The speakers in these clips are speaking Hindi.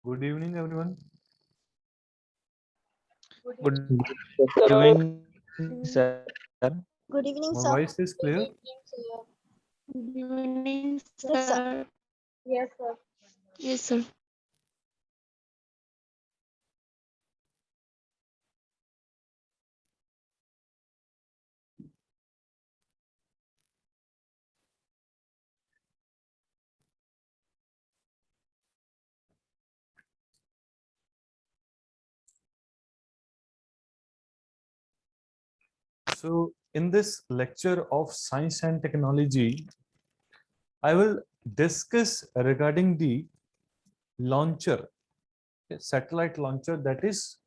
Good evening, everyone. Good Sir, evening, sir. good evening, My sir. voice is clear. Good evening, Yes, sir. sir. Yes, sir. Yes, sir. So, in this lecture of science and technology, I will discuss regarding the launcher, satellite launcher, that is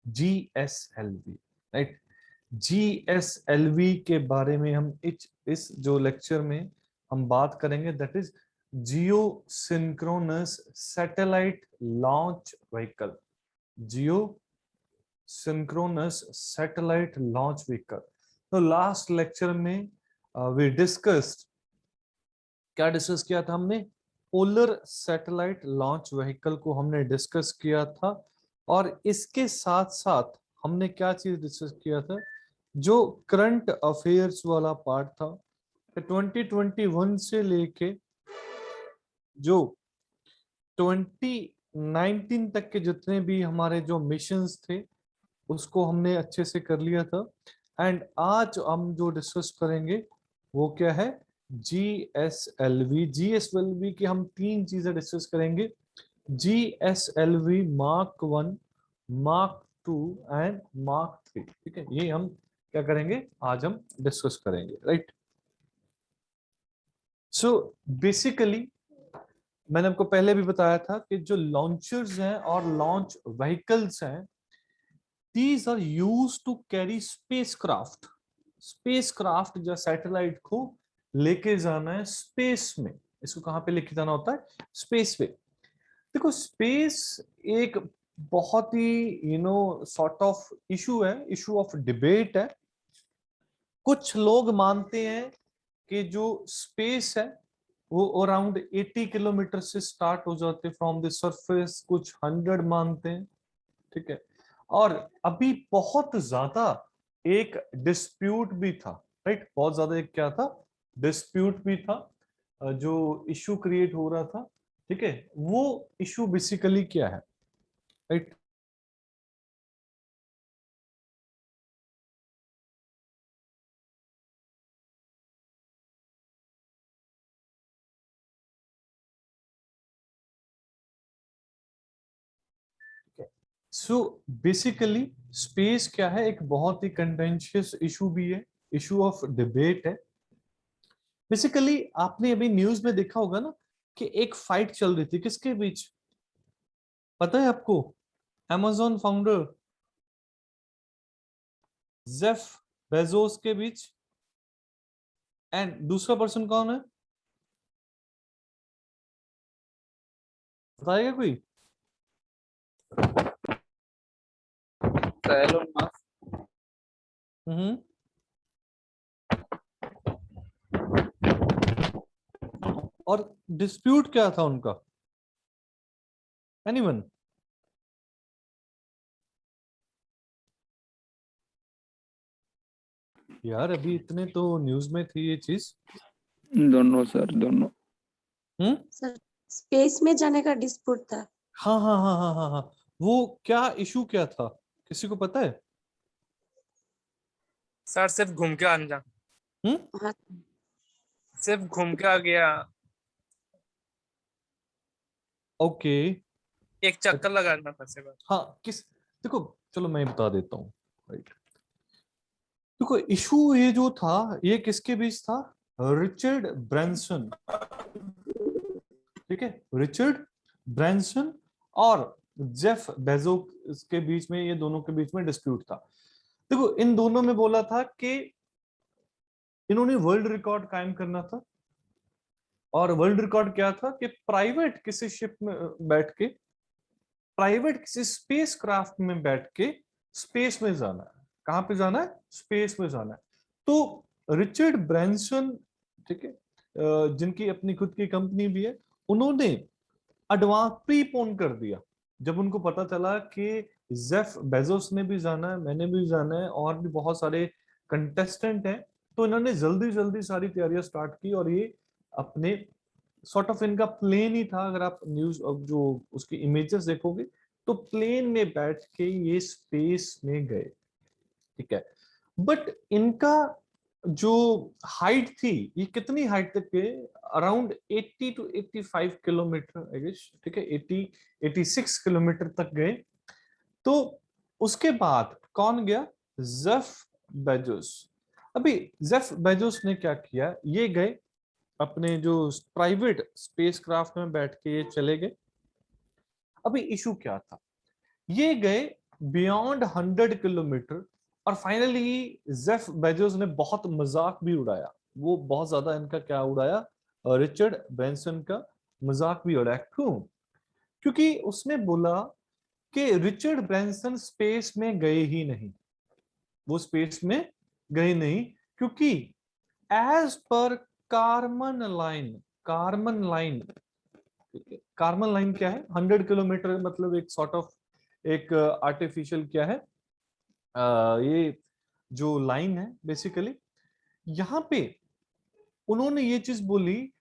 GSLV, right? GSLV के बारे में हम इस जो लेक्चर में हम बात करेंगे, that is Jio synchronous satellite launch vehicle, Jio synchronous satellite launch vehicle. तो लास्ट लेक्चर में वी डिस्कस्ड, क्या डिस्कस किया था हमने? पोलर सैटेलाइट लॉन्च व्हीकल को हमने डिस्कस किया था, और इसके साथ साथ हमने क्या चीज डिस्कस किया था? जो करंट अफेयर्स वाला पार्ट था, 2021 से लेके जो 2019 तक के जितने भी हमारे जो मिशंस थे उसको हमने अच्छे से कर लिया था। एंड आज हम जो डिस्कस करेंगे वो क्या है? जीएसएलवी की हम तीन चीजें डिस्कस करेंगे, GSLV mark 1, mark 2 and mark 3। ठीक है, ये हम क्या करेंगे, आज हम डिस्कस करेंगे, राइट? सो बेसिकली मैंने आपको पहले भी बताया था कि जो लॉन्चर्स हैं और लॉन्च व्हीकल्स हैं, these are used to carry spacecraft, spacecraft या सैटेलाइट को लेके जाना है स्पेस में। इसको कहां पे लेके जाना होता है? स्पेस पे। देखो, स्पेस एक बहुत ही सॉर्ट ऑफ इशू है, इशू ऑफ डिबेट है। कुछ लोग मानते हैं कि जो स्पेस है वो अराउंड 80 किलोमीटर से स्टार्ट हो जाते फ्रॉम द सरफेस, कुछ 100 मानते हैं, ठीक है। और अभी बहुत ज्यादा एक डिस्प्यूट भी था, राइट? बहुत ज्यादा एक क्या था? डिस्प्यूट भी था, जो इशू क्रिएट हो रहा था, ठीक है। वो इशू बेसिकली क्या है, राइट? सो बेसिकली स्पेस क्या है? एक बहुत ही कंटेंशियस इशू भी है, इशू ऑफ डिबेट है। बेसिकली आपने अभी न्यूज में देखा होगा ना कि एक फाइट चल रही थी, किसके बीच? पता है आपको? अमेजोन फाउंडर जेफ बेजोस के बीच, एंड दूसरा पर्सन कौन है, बताएगा कोई? Elon Musk. हम्म। और डिस्प्यूट क्या था उनका? एनीवन? यार अभी इतने तो न्यूज में थी ये चीज। दोनों सर, दोनों। सर, स्पेस में जाने का डिस्प्यूट था। हाँ हाँ हाँ हाँ हाँ हाँ, वो क्या इशू क्या था, किसी को पता है? सर सिर्फ घूम के आना, हाँ, सिर्फ घूम के आ गया, ओके। एक चक्कर लगाना था सिर्फ। हाँ, देखो, चलो मैं बता देता हूँ, राइट? देखो, इशू ये जो था ये किसके बीच था? रिचर्ड ब्रैंसन, ठीक है, रिचर्ड ब्रैंसन और जेफ बेजोस के बीच में, ये दोनों के बीच में डिस्प्यूट था। देखो, इन दोनों में बोला था कि इन्होंने वर्ल्ड रिकॉर्ड कायम करना था, और वर्ल्ड रिकॉर्ड क्या था कि प्राइवेट किसी शिप में बैठ के, प्राइवेट किसी स्पेस क्राफ्ट में बैठ के स्पेस में जाना है। कहां पे जाना है? स्पेस में जाना है। तो रिचर्ड ब्रैंसन, ठीक है, जिनकी अपनी खुद की कंपनी भी है, उन्होंने एडवांस प्रीपोन कर दिया। जब उनको पता चला कि जेफ बेजोस ने भी जाना है, मैंने भी जाना है, और भी बहुत सारे कंटेस्टेंट हैं, तो इन्होंने जल्दी जल्दी सारी तैयारियां स्टार्ट की। और ये अपने सॉर्ट ऑफ इनका प्लेन ही था। अगर आप न्यूज जो उसकी इमेजेस देखोगे तो प्लेन में बैठ के ये स्पेस में गए, ठीक है। बट इनका जो हाइट थी, ये कितनी हाइट तक गए? Around 80 to 85 kilometre I guess, ठीक है, 86 किलोमीटर तक गए। तो उसके बाद कौन गया? Jeff Bezos. अभी जेफ बेजोस ने क्या किया, ये गए अपने जो प्राइवेट स्पेसक्राफ्ट में बैठ के ये चले गए। अभी इशू क्या था, ये गए बियॉन्ड 100 किलोमीटर, और फाइनली जेफ बेजोस ने बहुत मजाक भी उड़ाया। वो बहुत ज्यादा इनका क्या उड़ाया, रिचर्ड ब्रैंसन का मजाक भी उड़ाया। क्यों? क्योंकि उसने बोला कि रिचर्ड ब्रैंसन स्पेस में गए ही नहीं, वो स्पेस में गए नहीं, क्योंकि as per Karman line, Karman line क्या है? 100 किलोमीटर, मतलब एक सॉर्ट ऑफ एक आर्टिफिशियल क्या है, ये जो लाइन है बेसिकली। यहां पे उन्होंने ये चीज बोली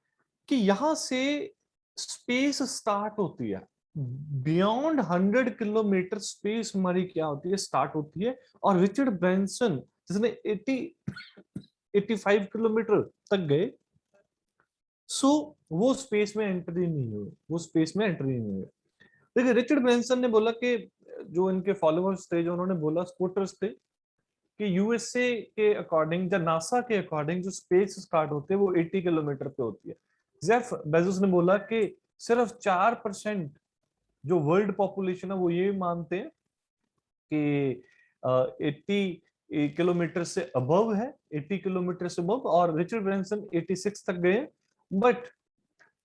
कि यहां से स्पेस स्टार्ट होती है, बियॉन्ड 100 किलोमीटर स्पेस हमारी क्या होती है, स्टार्ट होती है। और रिचर्ड ब्रैंसन जिसने 85 किलोमीटर तक गए, सो वो स्पेस में एंट्री नहीं हुए, वो स्पेस में एंट्री नहीं हुए। देखिए, रिचर्ड ब्रैंसन ने बोला कि जो इनके फॉलोअर्स थे, जो उन्होंने बोला सपोर्टर्स थे, कि यूएसए के अकॉर्डिंग या नासा के अकॉर्डिंग जो स्पेस स्टार्ट होते हैं वो 80 किलोमीटर पे होती है। जेफ बेजोस ने बोला कि सिर्फ 4% जो वर्ल्ड पॉपुलेशन है वो ये मानते हैं कि 80 किलोमीटर से अबव है, 80 किलोमीटर से अबव, और रिचर्ड ब्रैंसन 86 तक गए। बट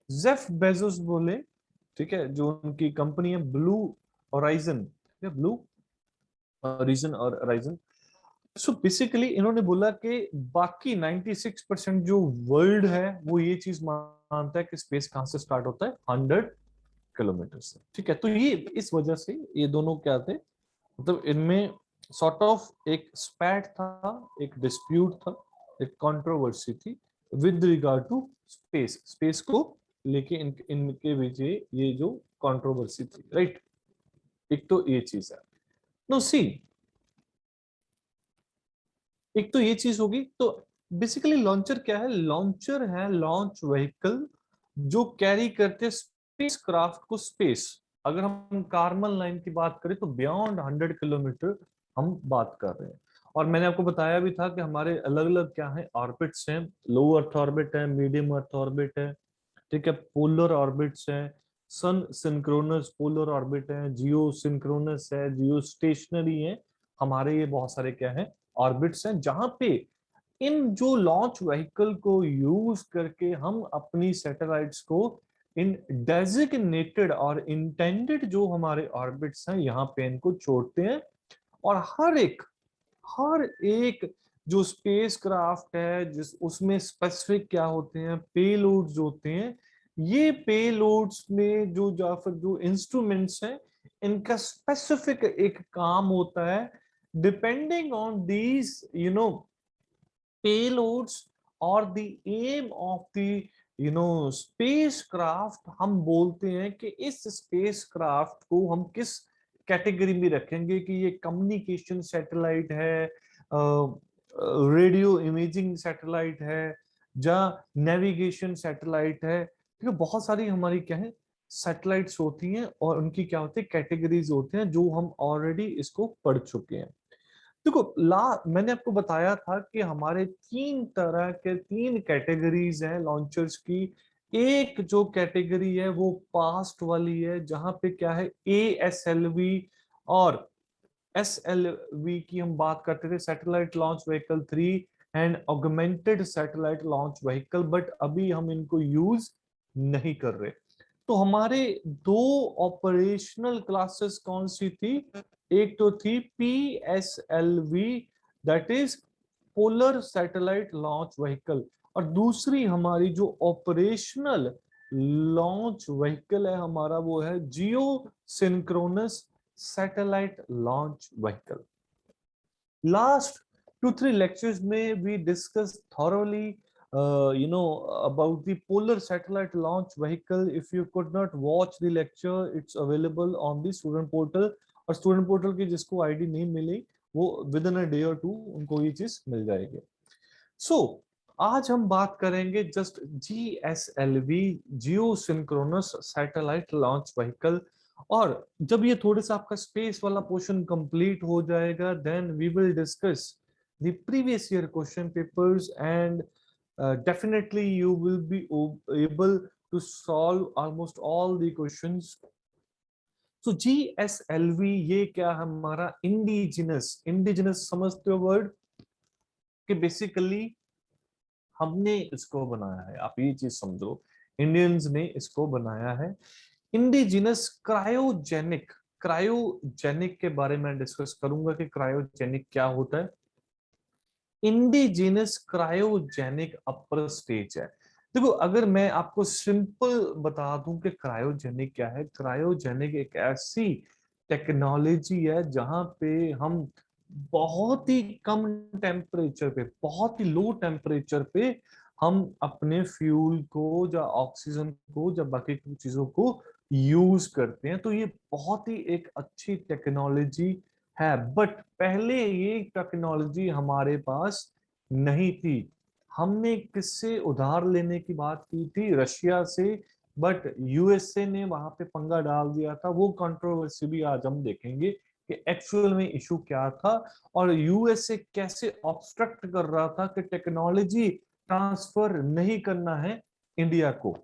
जेफ बेजोस बोले, ठीक है, जो उनकी कंपनी है ब्लू होराइजन, ब्लू रीजन और होराइजन, सो बेसिकली इन्होंने बोला कि बाकी 96% जो वर्ल्ड है वो ये चीज मानता है कि स्पेस कहां से स्टार्ट होता है, 100 किलोमीटर से, ठीक है। तो ये इस वजह से ये दोनों क्या थे, मतलब इनमें सॉर्ट ऑफ एक स्पैट था, एक डिस्प्यूट था, एक कंट्रोवर्सी थी with regard to space, space को लेके इनके बीच ये जो कंट्रोवर्सी थी, राइट। एक तो ये चीज है। नो सी, एक तो ये चीज होगी। तो बेसिकली लॉन्चर क्या है? लॉन्चर है लॉन्च व्हीकल जो कैरी करते स्पेस क्राफ्ट को स्पेस। अगर हम कार्मन लाइन की बात करें तो बियॉन्ड 100 किलोमीटर हम बात कर रहे हैं। और मैंने आपको बताया भी था कि हमारे अलग अलग क्या है ऑर्बिट्स हैं, लो अर्थ ऑर्बिट है, मीडियम अर्थ ऑर्बिट है, ठीक है, पोलर ऑर्बिट्स है, सन सिंक्रोनस पोलर ऑर्बिट है, जियो सिंक्रोनस है, जियो स्टेशनरी है। हमारे ये बहुत सारे क्या है ऑर्बिट्स हैं, जहां पे इन जो लॉन्च व्हीकल को यूज करके हम अपनी सैटेलाइट्स को इन डेजिग्नेटेड और इंटेंडेड जो हमारे ऑर्बिट्स हैं यहाँ पे इनको छोड़ते हैं। और हर एक जो स्पेस क्राफ्ट है, जिस उसमें स्पेसिफिक क्या होते हैं, पेलोड्स होते हैं। ये पेलोड्स में जो या फिर जो इंस्ट्रूमेंट्स हैं, इनका स्पेसिफिक एक काम होता है। Depending on these payloads or the aim of the spacecraft, हम बोलते हैं कि इस स्पेसक्राफ्ट को हम किस कैटेगरी में रखेंगे, कि ये कम्युनिकेशन सैटेलाइट है, रेडियो इमेजिंग सैटेलाइट है, या नेविगेशन सैटेलाइट है। ठीक है, बहुत सारी हमारी क्या है सैटेलाइट्स होती हैं, और उनकी क्या होती है कैटेगरीज होते हैं, जो हम ऑलरेडी इसको पढ़ चुके हैं। देखो, मैंने आपको बताया था कि हमारे तीन कैटेगरीज हैं लॉन्चर्स की। एक जो कैटेगरी है वो पास्ट वाली है, जहां पे क्या है ASLV और SLV की हम बात करते थे, satellite launch vehicle 3 and augmented satellite launch vehicle, but अभी हम इनको यूज नहीं कर रहे। तो हमारे दो ऑपरेशनल क्लासेस कौन सी थी? एक तो थी PSLV, that is polar satellite launch vehicle, और दूसरी हमारी जो ऑपरेशनल लॉन्च व्हीकल है हमारा वो है geosynchronous satellite launch vehicle. Last 2-3 lectures में we discussed thoroughly, about the Polar Satellite Launch Vehicle. If you could not watch the lecture, it's available on the student portal. और student portal की जिसको ID नहीं मिली वो within a day or two उनको ये चीज मिल जाएगी। So आज हम बात करेंगे just GSLV Geosynchronous Satellite Launch Vehicle। और जब ये थोड़ा सा आपका स्पेस वाला पोर्शन कंप्लीट हो जाएगा then we will discuss the previous year question papers and definitely you will be able to solve almost all the questions. So GSLV ये क्या हमारा इंडिजिनस समझते हो वर्ड कि बेसिकली हमने इसको बनाया है, आप ये चीज समझो इंडियंस ने इसको बनाया है। इंडिजिनस क्रायोजेनिक के बारे में डिस्कस करूंगा कि क्रायोजेनिक क्या होता है। इंडिजिनस क्रायोजेनिक अपर स्टेज है। देखो अगर मैं आपको सिंपल बता दूं कि क्रायोजेनिक क्या है, क्रायोजेनिक एक ऐसी टेक्नोलॉजी है जहां पे हम बहुत ही कम टेम्परेचर पे, बहुत ही लो टेम्परेचर पे हम अपने फ्यूल को या ऑक्सीजन को या बाकी चीजों को यूज करते हैं। तो ये बहुत ही एक अच्छी टेक्नोलॉजी है, बट पहले ये टेक्नोलॉजी हमारे पास नहीं थी। हमने किससे उधार लेने की बात की थी? रशिया से, बट यूएसए ने वहां पे पंगा डाल दिया था। वो कंट्रोवर्सी भी आज हम देखेंगे कि एक्चुअल में इशू क्या था और यूएसए कैसे ऑब्स्ट्रक्ट कर रहा था कि टेक्नोलॉजी ट्रांसफर नहीं करना है इंडिया को।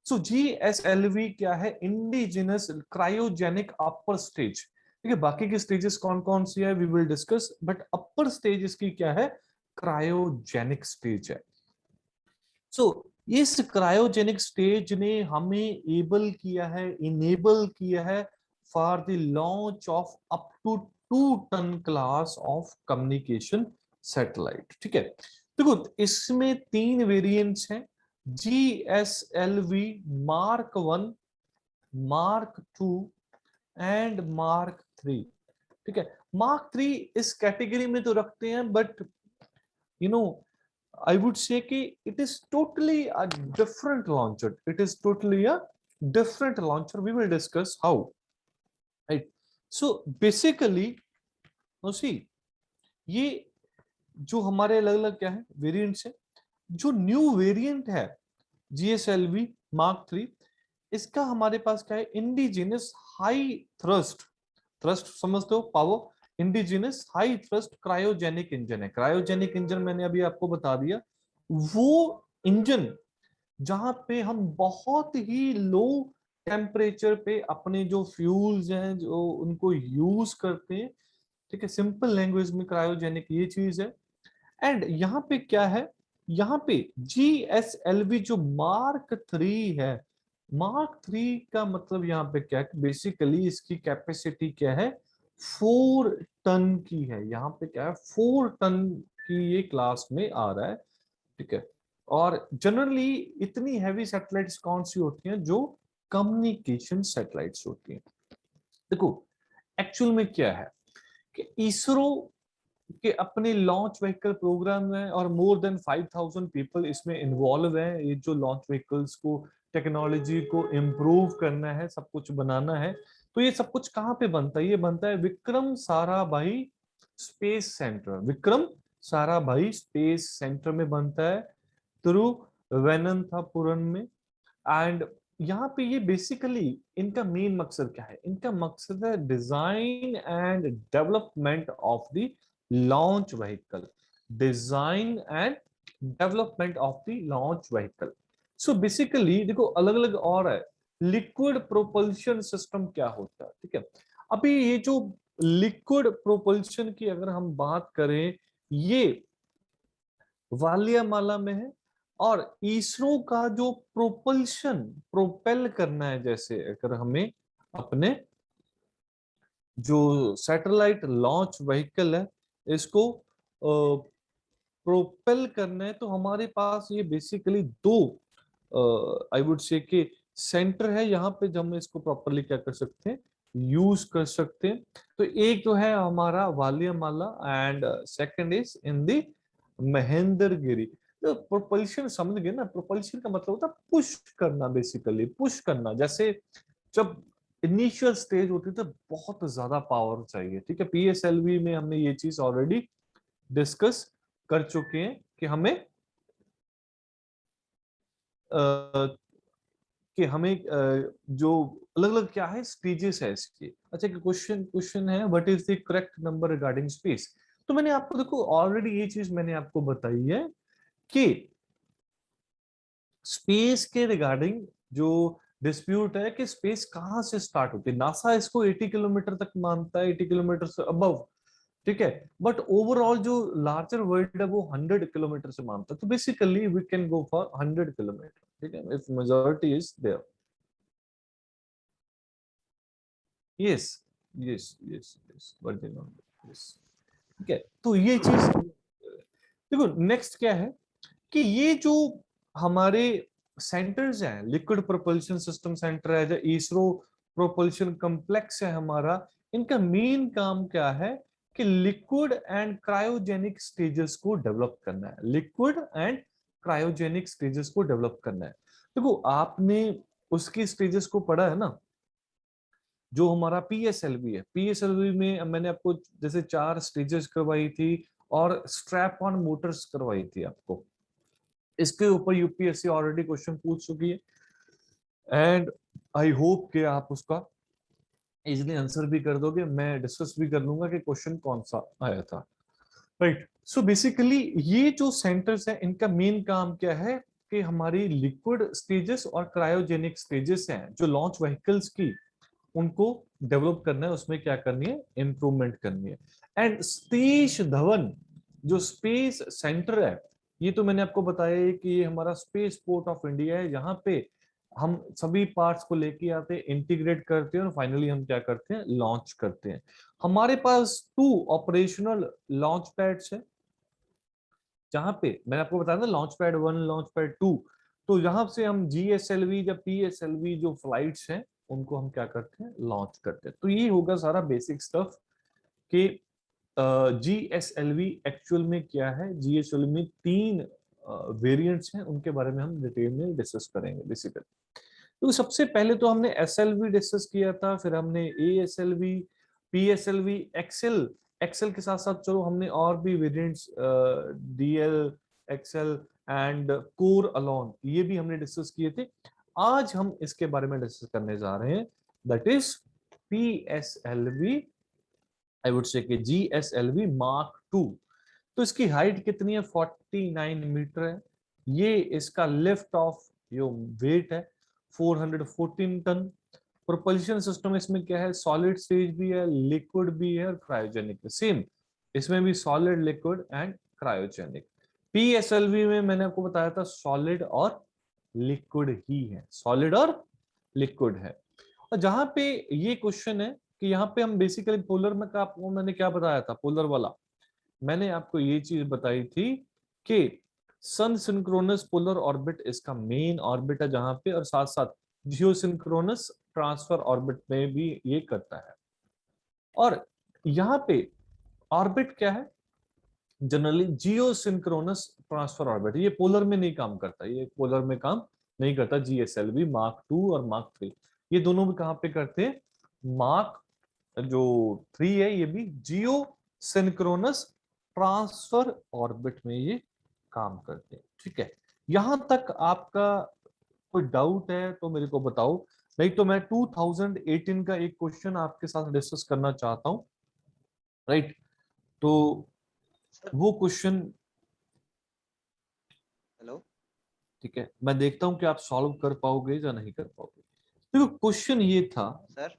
सो जीएसएलवी क्या है? Indigenous cryogenic upper stage. ठीक है, बाकी की स्टेजेस कौन कौन सी है we will discuss, but upper stage इसकी क्या है? क्रायोजेनिक स्टेज है। सो इस क्रायोजेनिक स्टेज ने हमें इनेबल किया है for the launch of up to 2 tonne class of communication satellite. ठीक है, देखो इसमें 3 वेरिएंट्स हैं, GSLV Mark 1, Mark 2 and Mark 3। ठीक है, Mark 3 इस कैटेगरी में तो रखते हैं, बट I would say कि it is totally a different launcher. It is totally a different launcher. We will discuss how. Right. So basically, now see, ये जो हमारे अलग अलग क्या है वेरिएंट्स है, जो न्यू वेरिएंट है GSLV Mark 3, इसका हमारे पास क्या है? इंडिजिनस हाई थ्रस्ट समझते हो, power. Indigenous high thrust cryogenic engine है। क्रायोजेनिक इंजन मैंने अभी आपको बता दिया, वो इंजन जहां पे हम बहुत ही लो टेम्परेचर पे अपने जो फ्यूल्स हैं जो उनको यूज करते हैं। ठीक है, सिंपल लैंग्वेज में क्रायोजेनिक ये चीज है। एंड यहाँ पे क्या है? यहाँ पे GSLV जो मार्क 3 है, मार्क 3 का मतलब यहाँ पे क्या है? बेसिकली इसकी कैपेसिटी क्या है? 4 टन की है। यहाँ पे क्या है? 4 टन की ये क्लास में आ रहा है। ठीक है, और जनरली इतनी हैवी सैटेलाइट्स कौन सी होती हैं? जो कम्युनिकेशन सैटेलाइट्स होती हैं। देखो एक्चुअल में क्या है कि इसरो के अपने लॉन्च व्हीकल प्रोग्राम में और मोर देन 5000 पीपल इसमें इन्वॉल्व हैं। ये जो लॉन्च व्हीकल्स को टेक्नोलॉजी को इम्प्रूव करना है, सब कुछ बनाना है, तो ये सब कुछ कहाँ पे बनता है? ये बनता है Vikram Sarabhai space centre. Vikram Sarabhai space centre में बनता है तिरुवनंतपुरम में। एंड यहाँ पे ये बेसिकली इनका मेन मकसद क्या है? इनका मकसद है design and development of the launch vehicle. Design and development of the launch vehicle. So basically देखो अलग अलग और है। लिक्विड प्रोपल्शन सिस्टम क्या होता है? ठीक है, अभी ये जो लिक्विड प्रोपल्शन की अगर हम बात करें, ये वालियामाला में है। और इसरो का जो प्रोपेल करना है, जैसे अगर हमें अपने जो सैटेलाइट लॉन्च व्हीकल है इसको प्रोपेल करना है, तो हमारे पास ये बेसिकली 2 आई वुड से कि सेंटर है, यहाँ पे जब हम इसको प्रॉपरली क्या कर सकते हैं, यूज कर सकते हैं। तो एक तो है हमारा Valiamala and second is in the Mahendragiri. तो प्रोपल्शन समझ गए ना, प्रोपल्शन का मतलब होता है पुश करना, बेसिकली पुश करना। जैसे जब इनिशियल स्टेज होती है तो बहुत ज्यादा पावर चाहिए, ठीक है। पीएसएलवी में हमने ये चीज ऑलरेडी डिस्कस कर चुके हैं कि हमें जो अलग अलग क्या है स्टेजेस है इसके। अच्छा, क्वेश्चन क्वेश्चन है what is the correct number regarding space. तो मैंने आपको देखो ऑलरेडी ये चीज मैंने आपको बताई है कि स्पेस के रिगार्डिंग जो डिस्प्यूट है कि स्पेस कहां से स्टार्ट होती है। नासा इसको 80 किलोमीटर तक मानता है, 80 किलोमीटर से अबव, ठीक है। बट ओवरऑल जो लार्जर वर्ल्ड है वो 100 किलोमीटर से मानता है। तो basically we can go for 100 kilometre, ठीक है, if majority is there. Yes yes yes yes Virgin on, yes, ठीक है। तो ये चीज देखो, नेक्स्ट क्या है कि ये जो हमारे सेंटर्स हैं, लिक्विड प्रोपल्शन सिस्टम सेंटर है, जो इसरो प्रोपल्शन कॉम्प्लेक्स है हमारा, इनका मेन काम क्या है कि लिक्विड एंड क्रायोजेनिक स्टेजेस को डेवलप करना है। लिक्विड एंड क्रायोजेनिक स्टेजेस को डेवलप करना है। देखो आपने उसकी स्टेजेस को पढ़ा है ना, जो हमारा पीएसएलवी है। पीएसएलवी में मैंने आपको जैसे 4 स्टेजेस करवाई थी और स्ट्रैप ऑन मोटर्स करवाई थी आपको। इसके ऊपर यूपीएससी ऑलरेडी क्वेश्चन पूछ चुकी है एंड आई होप कि आप उसका इजीली आंसर भी कर दोगे। मैं डिस्कस भी कर लूंगा कि क्वेश्चन कौन सा आया था, राइट। सो बेसिकली ये जो सेंटर्स है इनका मेन काम क्या है कि हमारी लिक्विड स्टेजेस और क्रायोजेनिक स्टेजेस हैं जो लॉन्च व्हीकल्स की, उनको डेवलप करना है, उसमें क्या करनी है, इंप्रूवमेंट करनी है। एंड सतीश धवन जो स्पेस सेंटर है, ये तो मैंने आपको बताया है कि ये हमारा स्पेस पोर्ट ऑफ इंडिया है। यहाँ पे हम सभी पार्ट्स को लेके आते हैं, इंटीग्रेट करते हैं और फाइनली हम क्या करते हैं, लॉन्च करते हैं। हमारे पास 2 ऑपरेशनल लॉन्च पैड्स है, जहां पे मैंने आपको बताया था लॉन्च पैड 1, लॉन्च पैड 2। तो यहां से हम जीएसएलवी या पीएसएलवी जो फ्लाइट्स हैं उनको हम क्या करते हैं, लॉन्च करते हैं। तो ये होगा सारा बेसिक स्टफ कि जीएसएलवी एक्चुअल में क्या है। जीएसएलवी में 3 वेरिएंट्स हैं, उनके बारे में हम डिटेल में डिस्कस करेंगे बेसिकली। तो सबसे पहले तो हमने एसएलवी डिस्कस किया था, फिर हमने एएसएलवी, पीएसएलवी, एक्सएल। एक्सएल के साथ साथ चलो हमने और भी variants DL, XL and core alone, ये भी हमने डिस्कस किए थे। आज हम इसके बारे में डिस्कस करने जा रहे हैं, that is PSLV, I would say कि जीएसएलवी मार्क 2। तो इसकी हाइट कितनी है, 49 मीटर है। ये इसका लिफ्ट ऑफ जो वेट है 414 टन। प्रोपल्शन सिस्टम इसमें क्या है, सॉलिड स्टेज भी है, लिक्विड भी है और क्रायोजेनिक है। सेम इसमें भी solid, liquid and cryogenic. PSLV में मैंने आपको बताया था सॉलिड और लिक्विड ही है, सॉलिड और लिक्विड है। और जहां पे ये क्वेश्चन है कि यहाँ पे हम बेसिकली पोलर में का आपको मैंने क्या बताया था, पोलर वाला मैंने आपको ये चीज बताई थी कि सन सिंक्रोनस पोलर ऑर्बिट इसका मेन ऑर्बिट है जहां पे, और साथ साथ जियोसिंक्रोनस ट्रांसफर ऑर्बिट में भी ये करता है। और यहाँ पे ऑर्बिट क्या है, जनरली जियोसिंक्रोनस ट्रांसफर ऑर्बिट, ये पोलर में नहीं काम करता, ये पोलर में काम नहीं करता। जीएसएलवी मार्क 2 और मार्क 3 ये दोनों भी कहां पे करते हैं, मार्क जो 3 है ये भी जियो सिंक्रोनस ट्रांसफर ऑर्बिट में ये काम करते हैं, ठीक है। यहां तक आपका कोई डाउट है तो मेरे को बताओ, नहीं तो मैं 2018 का एक क्वेश्चन आपके साथ डिस्कस करना चाहता हूं, राइट। तो वो क्वेश्चन, हेलो ठीक है, मैं देखता हूं कि आप सॉल्व कर पाओगे या नहीं कर पाओगे। देखो क्वेश्चन ये था सर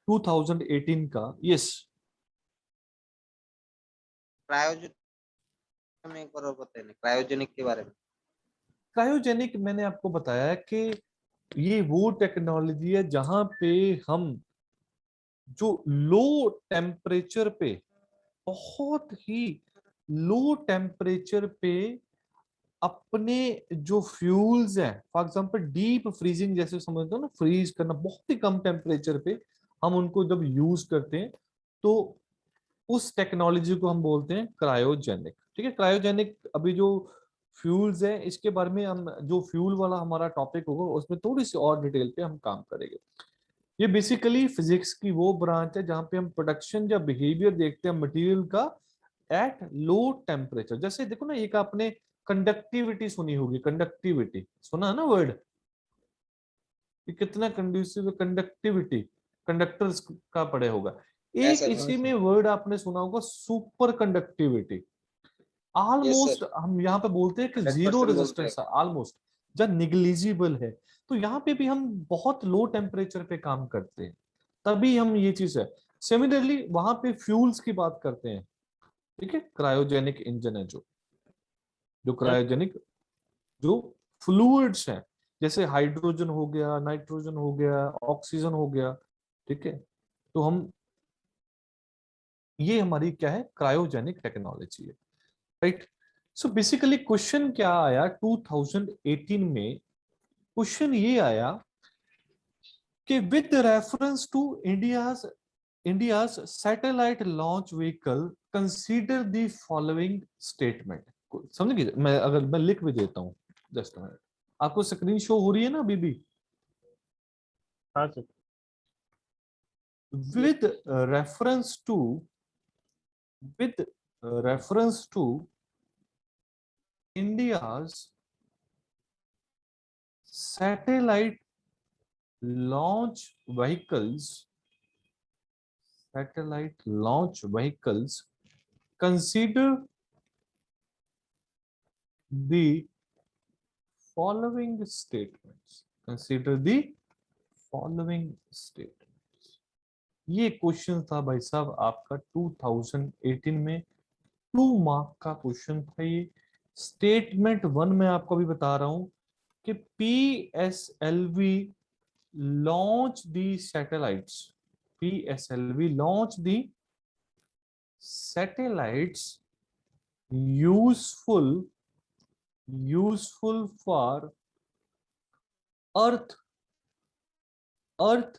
2018 का, यस। क्रायोजेनिक में एक बार और बताइए क्रायोजेनिक के बारे में। क्रायोजेनिक मैंने आपको बताया कि ये वो टेक्नोलॉजी है जहां पे हम जो लो टेम्परेचर पे, बहुत ही लो टेम्परेचर पे अपने जो फ्यूल्स हैं, फॉर एग्जांपल डीप फ्रीजिंग जैसे समझते हो ना, फ्रीज करना बहुत ही कम टेम्परेचर पे, हम उनको जब यूज करते हैं तो उस टेक्नोलॉजी को हम बोलते हैं क्रायोजेनिक। ठीक है, क्रायोजेनिक अभी जो फ्यूल्स है इसके बारे में हम, जो फ्यूल वाला हमारा टॉपिक होगा उसमें थोड़ी सी और डिटेल पे हम काम करेंगे। ये बेसिकली फिजिक्स की वो ब्रांच है जहां पे हम प्रोडक्शन या बिहेवियर देखते हैं मटेरियल का एट लो टेम्परेचर। जैसे देखो ना, एक आपने कंडक्टिविटी सुनी होगी, कंडक्टिविटी सुना है ना वर्ड, कि कितना कंड्यूसिव कंडक्टिविटी, कंडक्टर्स का पढ़े होगा। Yes, एक sir. इसी में वर्ड आपने सुना होगा super conductivity. Yes, sir. Almost हम यहाँ पे बोलते हैं कि 100% जीरो बोलते रेजिस्टेंस है, ऑलमोस्ट जब निग्लिजिबल है। तो यहाँ पे भी हम बहुत लो टेम्परेचर पे काम करते हैं, तभी हम ये चीज है। सिमिलरली वहां पे फ्यूल्स की बात करते हैं। ठीक है, क्रायोजेनिक इंजन है जो क्रायोजेनिक जो फ्लूइड्स हैं, जैसे हाइड्रोजन हो गया, नाइट्रोजन हो गया, ऑक्सीजन हो गया। ठीक है, तो हम, ये हमारी क्या है, क्रायोजेनिक टेक्नोलॉजी है, राइट। सो बेसिकली क्वेश्चन क्या आया 2018 में, क्वेश्चन ये आया कि with reference to India's satellite launch vehicle consider the following statement. समझ गए, मैं लिख भी देता हूं, जस्ट मिनट। आपको स्क्रीन शो हो रही है ना अभी भी? हाँ sir. with reference to with reference to India's satellite launch vehicles, consider the following statements. Consider the following statements. ये क्वेश्चन था भाई साहब आपका 2018 में 2 मार्क का क्वेश्चन था ये। स्टेटमेंट 1 में आपको अभी बता रहा हूं कि PSLV launch the satellites, PSLV launch the satellites useful for earth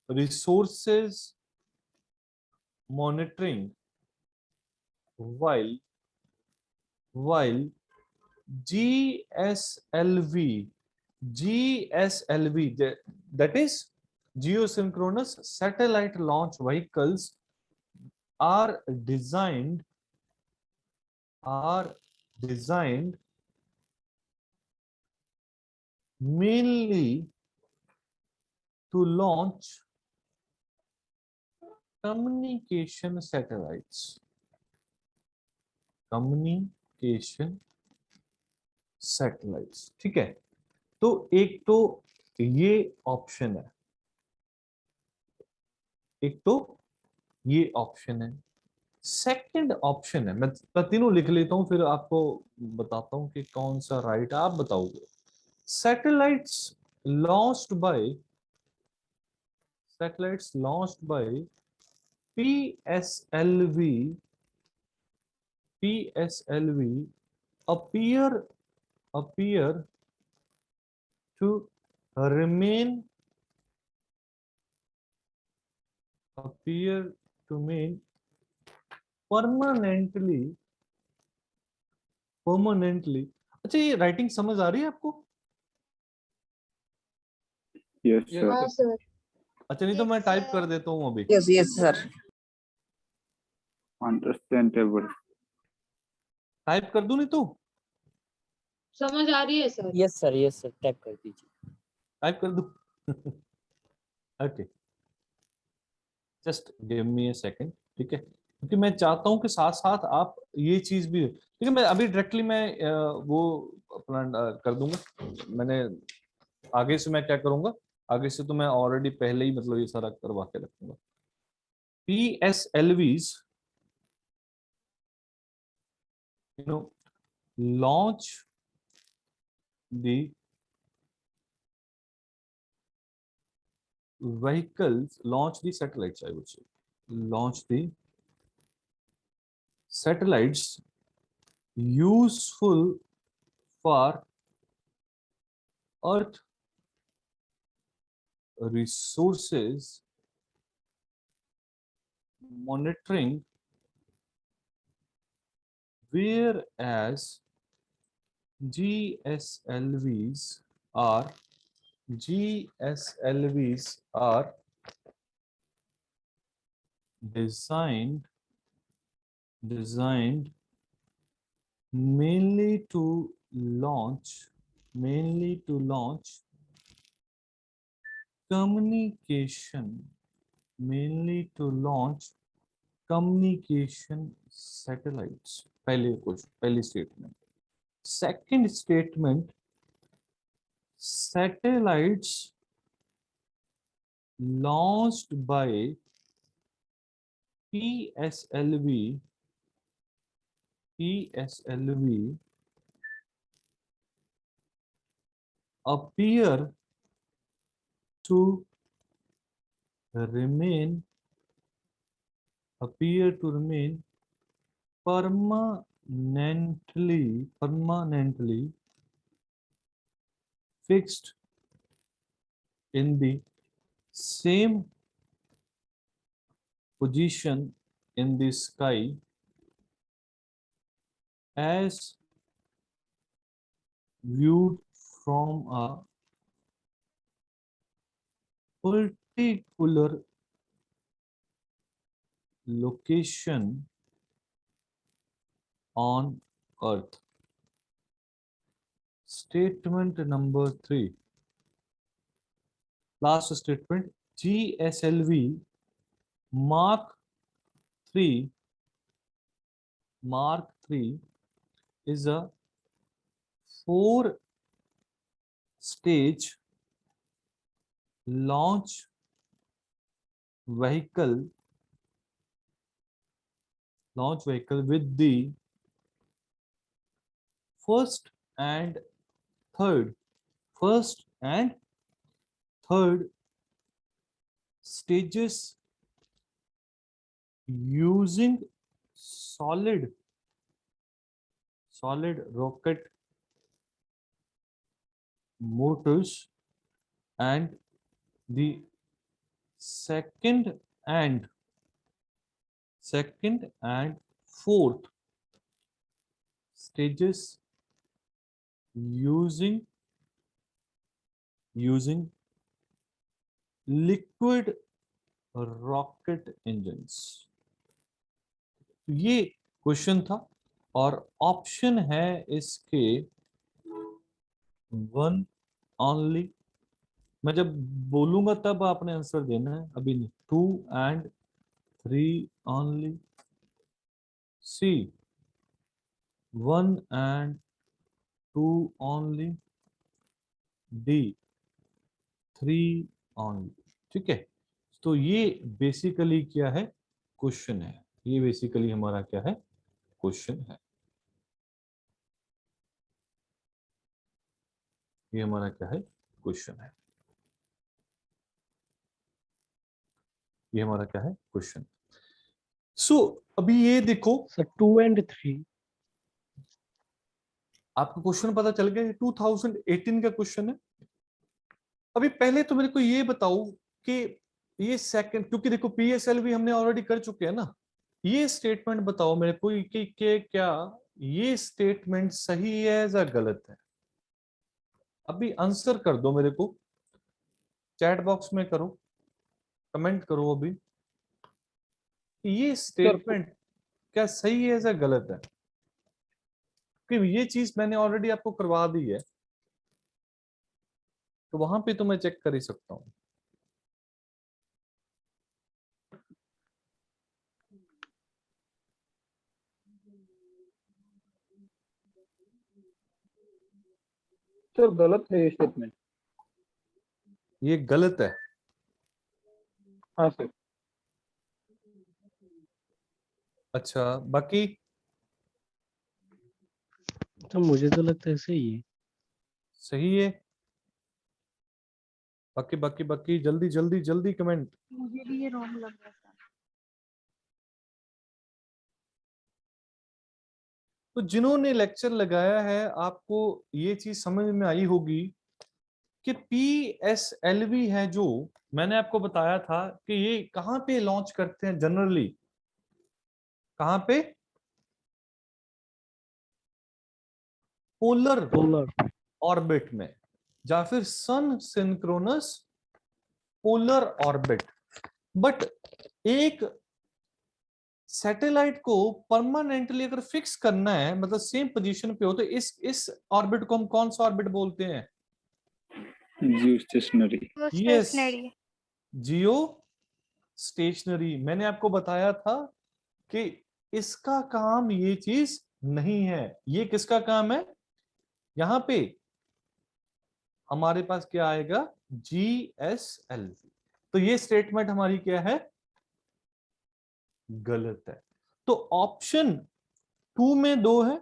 resources monitoring, while GSLV, that is geosynchronous satellite launch vehicles are designed mainly to launch communication satellites. ठीक है, तो एक तो ये ऑप्शन है, सेकंड ऑप्शन है। मैं तीनों लिख लेता हूं, फिर आपको बताता हूं कि कौन सा राइट है, आप बताओगे। Satellites launched by PSLV appear to remain permanently। अच्छा, ये राइटिंग समझ आ रही है आपको? Yes, Yes, sir. हाँ सर। अच्छा, नहीं तो मैं Yes, टाइप sir. कर देता हूँ अभी। Yes, yes, sir. Understandable. Type कर दूं नहीं तो? समझ आ रही है सर। यस सर टाइप कर दीजिए। टाइप कर दूं? Okay, just give me a second. ठीक है, क्योंकि मैं चाहता हूं कि साथ साथ आप ये चीज भी, ठीक है। मैं अभी डायरेक्टली मैं वो अपना कर दूंगा। मैंने आगे से मैं क्या करूंगा, आगे से तो मैं ऑलरेडी पहले ही मतलब ये सारा करवा के रखूंगा। PSLVs launch the satellites, I would say, launch the satellites useful for earth resources monitoring, whereas GSLVs are designed mainly to launch communication satellites. पहली statement. Second statement, satellites launched by PSLV appear to remain permanently fixed in the same position in the sky as viewed from a particular location on Earth. Statement number 3. Last statement, GSLV Mark 3 is a 4-stage launch vehicle with the first and third stages using solid rocket motors, and the second and fourth stages using liquid rocket engines. ये क्वेश्चन था और ऑप्शन है इसके 1 ओनली. मैं जब बोलूंगा तब आपने आंसर देना है, अभी नहीं. 2 and 3 only. C 1 and 2 only. D 3 only. ठीक है, तो ये बेसिकली क्या है, क्वेश्चन है. ये बेसिकली हमारा क्या है, क्वेश्चन है. ये हमारा क्या है, क्वेश्चन है. ये हमारा क्या है, क्वेश्चन. सो अभी ये देखो सर 2 and 3. आपको क्वेश्चन पता चल गया, 2018 का क्वेश्चन है. अभी पहले तो मेरे को ये बताओ कि ये सेकंड, क्योंकि देखो पीएसएलवी हमने ऑलरेडी कर चुके हैं ना. ये स्टेटमेंट बताओ मेरे को कि क्या ये स्टेटमेंट सही है या गलत है. अभी आंसर कर दो मेरे को, चैट बॉक्स में करो, कमेंट करो अभी कि ये स्टेटमेंट क्या सही है या गलत है. कि ये चीज मैंने ऑलरेडी आपको करवा दी है, तो वहां पे तो मैं चेक कर ही सकता हूं. सर गलत है ये स्टेटमेंट. ये गलत है. हाँ सर. अच्छा, बाकी तो मुझे तो लगता है सही है. सही है. बाकी जल्दी जल्दी जल्दी कमेंट. मुझे भी ये रॉन्ग लग रहा था. तो जिन्होंने लेक्चर लगाया है आपको ये चीज समझ में आई होगी कि PSLV है जो मैंने आपको बताया था कि ये कहां पे लॉन्च करते हैं जनरली, कहां पे? पोलर पोलर ऑर्बिट में, या फिर सन सिंक्रोनस पोलर ऑर्बिट। बट एक सैटेलाइट को परमानेंटली अगर फिक्स करना है, मतलब सेम पोजीशन पे हो, तो इस ऑर्बिट को हम कौन सा ऑर्बिट बोलते हैं? जियो स्टेशनरी। यस, जियो स्टेशनरी। मैंने आपको बताया था कि इसका काम ये चीज नहीं है। ये किसका काम है? यहां पे हमारे पास क्या आएगा? GSLV। तो ये स्टेटमेंट हमारी क्या है? गलत है। तो ऑप्शन 2 में 2 है,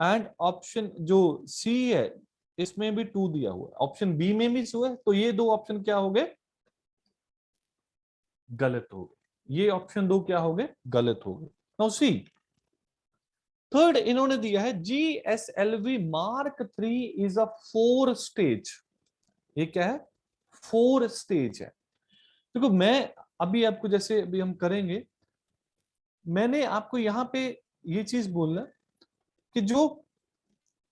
एंड ऑप्शन जो सी है इसमें भी 2 दिया हुआ है, ऑप्शन बी में भी 2 है। तो ये 2 ऑप्शन क्या हो गए? गलत हो गए। ये ऑप्शन 2 क्या हो गए? गलत हो गए। नाउ सी, थर्ड इन्होंने दिया है GSLV Mark 3 is a 4 stage. ये क्या है? 4 स्टेज है। देखो मैं अभी आपको, जैसे अभी हम करेंगे, मैंने आपको यहां पे ये चीज बोलना कि जो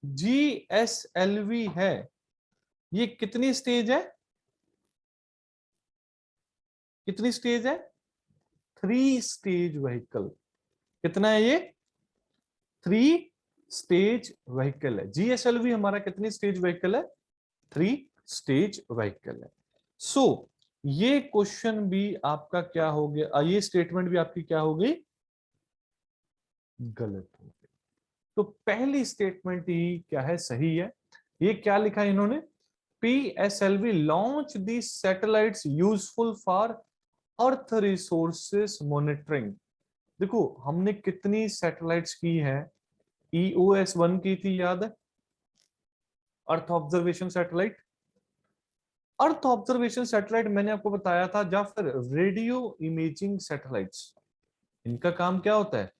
GSLV है ये कितनी स्टेज है? कितनी स्टेज है? 3 स्टेज व्हीकल। कितना है ये? 3 स्टेज व्हीकल है। GSLV हमारा कितनी स्टेज व्हीकल है? 3 स्टेज व्हीकल है। सो ये क्वेश्चन भी आपका क्या हो गया, ये स्टेटमेंट भी आपकी क्या हो गई? गलत हो गई। तो पहली स्टेटमेंट ही क्या है? सही है। ये क्या लिखा है इन्होंने? PSLV launch the satellites useful for earth resources monitoring. देखो हमने कितनी सैटेलाइट्स की है? EOS-1 की थी, याद है? Earth observation satellite. Earth observation satellite मैंने आपको बताया था, या फिर रेडियो इमेजिंग सैटेलाइट्स, इनका काम क्या होता है?